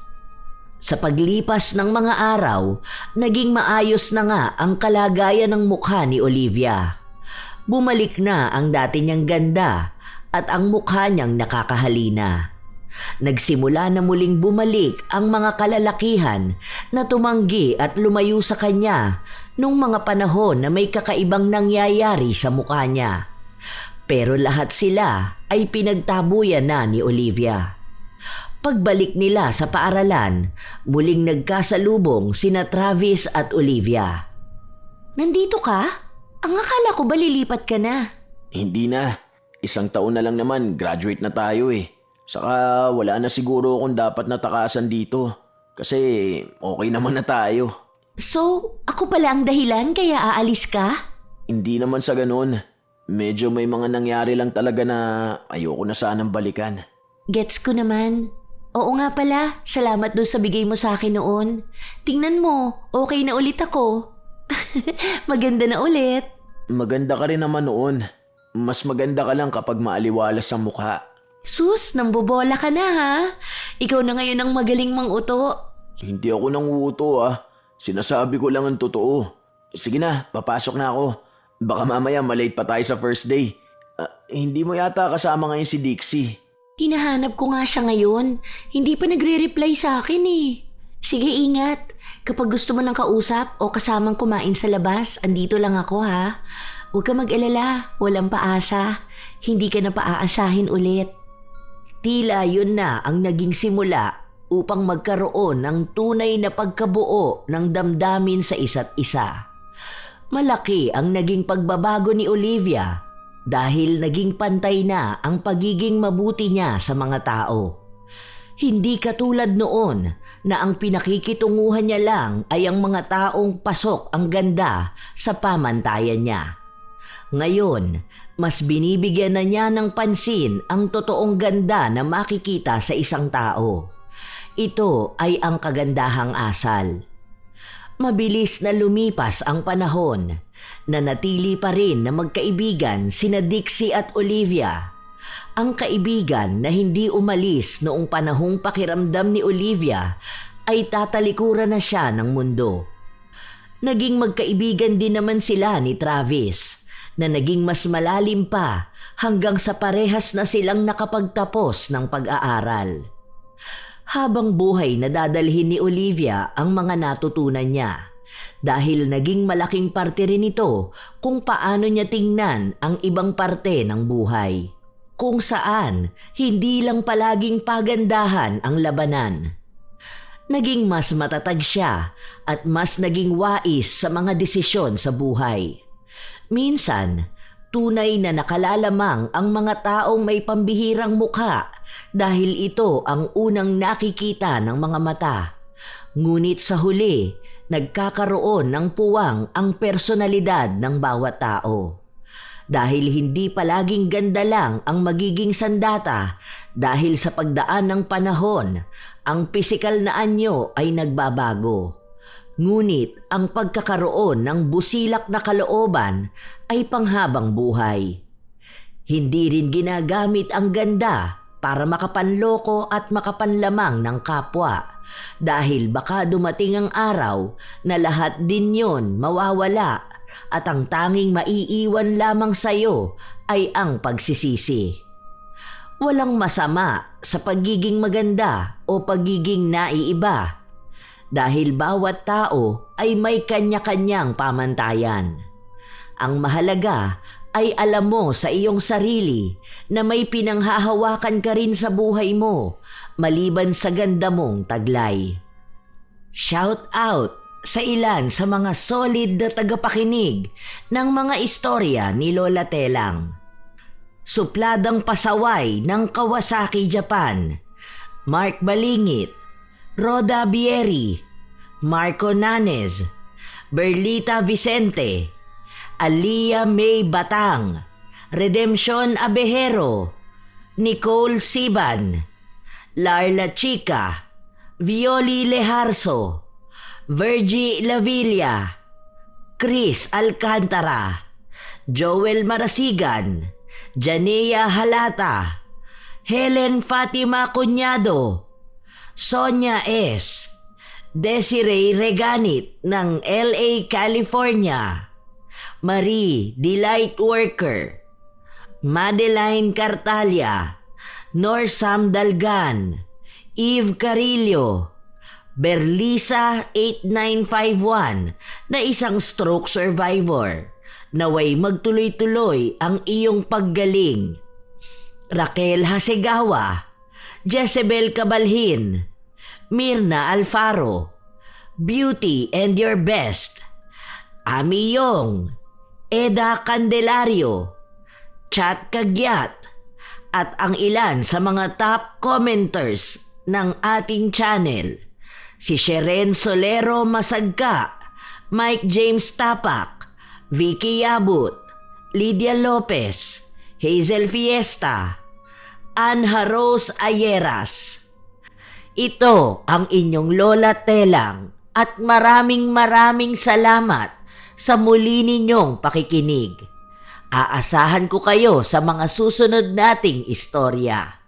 Speaker 3: Sa paglipas ng mga araw, naging maayos na nga ang kalagayan ng mukha ni Olivia. Bumalik na ang dati niyang ganda at ang mukha niyang nakakahalina. Nagsimula na muling bumalik ang mga kalalakihan na tumanggi at lumayo sa kanya nung mga panahon na may kakaibang nangyayari sa mukha niya. Pero lahat sila ay pinagtabuyan na ni Olivia. Pagbalik nila sa paaralan, muling nagkasalubong sina Travis at Olivia.
Speaker 2: Nandito ka? Ang akala ko ba lilipat ka na?
Speaker 1: Hindi na. Isang taon na lang naman, graduate na tayo eh. Saka wala na siguro akong dapat natakasan dito. Kasi okay naman na tayo.
Speaker 2: So, ako pala ang dahilan kaya aalis ka?
Speaker 1: Hindi naman sa ganun. Medyo may mga nangyari lang talaga na ayoko na sanang balikan.
Speaker 2: Gets ko naman. Oo nga pala, salamat doon sa bigay mo sa akin noon. Tingnan mo, okay na ulit ako. Maganda na ulit.
Speaker 1: Maganda ka rin naman noon. Mas maganda ka lang kapag maaliwalas ang mukha.
Speaker 2: Sus, nambobola ka na ha? Ikaw na ngayon ang magaling manguto.
Speaker 1: Hindi ako nanguuto ah. Sinasabi ko lang ang totoo. Sige na, papasok na ako. Baka mamaya malate pa tayo sa first day. Hindi mo yata kasama ngayon si Dixie.
Speaker 2: Hinahanap ko nga siya ngayon. Hindi pa nagre-reply sa akin eh. Sige, ingat. Kapag gusto mo ng kausap o kasamang kumain sa labas, andito lang ako ha. Huwag ka mag-alala, walang paasa. Hindi ka na paaasahin ulit.
Speaker 3: Tila yun na ang naging simula upang magkaroon ng tunay na pagkabuo ng damdamin sa isa't isa. Malaki ang naging pagbabago ni Olivia dahil naging pantay na ang pagiging mabuti niya sa mga tao. Hindi katulad noon na ang pinakikitunguhan niya lang ay ang mga taong pasok ang ganda sa pamantayan niya. Ngayon, mas binibigyan na niya ng pansin ang totoong ganda na makikita sa isang tao. Ito ay ang kagandahang asal. Mabilis na lumipas ang panahon, nanatili pa rin na magkaibigan sina Dixie at Olivia. Ang kaibigan na hindi umalis noong panahong pakiramdam ni Olivia ay tatalikuran na siya ng mundo. Naging magkaibigan din naman sila ni Travis, na naging mas malalim pa hanggang sa parehas na silang nakapagtapos ng pag-aaral. Habang buhay na dadalhin ni Olivia ang mga natutunan niya dahil naging malaking parte rin ito kung paano niya tingnan ang ibang parte ng buhay. Kung saan hindi lang palaging pagandahan ang labanan. Naging mas matatag siya at mas naging wais sa mga desisyon sa buhay. Minsan, tunay na nakalalamang ang mga taong may pambihirang mukha dahil ito ang unang nakikita ng mga mata. Ngunit sa huli, nagkakaroon ng puwang ang personalidad ng bawat tao. Dahil hindi palaging ganda lang ang magiging sandata dahil sa pagdaan ng panahon, ang pisikal na anyo ay nagbabago. Ngunit ang pagkakaroon ng busilak na kalooban ay panghabang buhay. Hindi rin ginagamit ang ganda para makapanloko at makapanlamang ng kapwa dahil baka dumating ang araw na lahat din yon mawawala at ang tanging maiiwan lamang sa iyo ay ang pagsisisi. Walang masama sa pagiging maganda o pagiging naiiba dahil bawat tao ay may kanya-kanyang pamantayan. Ang mahalaga ay alam mo sa iyong sarili na may pinanghahawakan ka rin sa buhay mo maliban sa ganda mong taglay. Shout out sa ilan sa mga solid na tagapakinig ng mga istorya ni Lola Telang. Supladang pasaway ng Kawasaki, Japan, Mark Balingit, Roda Bieri, Marco Nanes, Berlita Vicente, Alia May Batang, Redemption Abejero, Nicole Siban, Larla Chica, Violi Leharso, Virgie Lavilla, Chris Alcantara, Joel Marasigan, Janea Halata, Helen Fatima Cunyado, Sonia S., Desiree Reganit ng LA, California, Marie Delight Worker, Madeline Cartalia, Norsam Dalgan, Eve Carillo, Berlisa 8951 na isang stroke survivor. Naway magtuloy-tuloy ang iyong paggaling. Raquel Hasegawa, Jezebel Cabalhin, Mirna Alfaro, Beauty and Your Best, Ami Yong, Eda Candelario, Chat Kagyat, at ang ilan sa mga top commenters ng ating channel, si Sheren Solero Masagka, Mike James Tapak, Vicky Yabut, Lydia Lopez, Hazel Fiesta, Anha Rose Ayeras. Ito ang inyong Lola Telang at maraming salamat sa muli ninyong pakikinig. Aasahan ko kayo sa mga susunod nating istorya.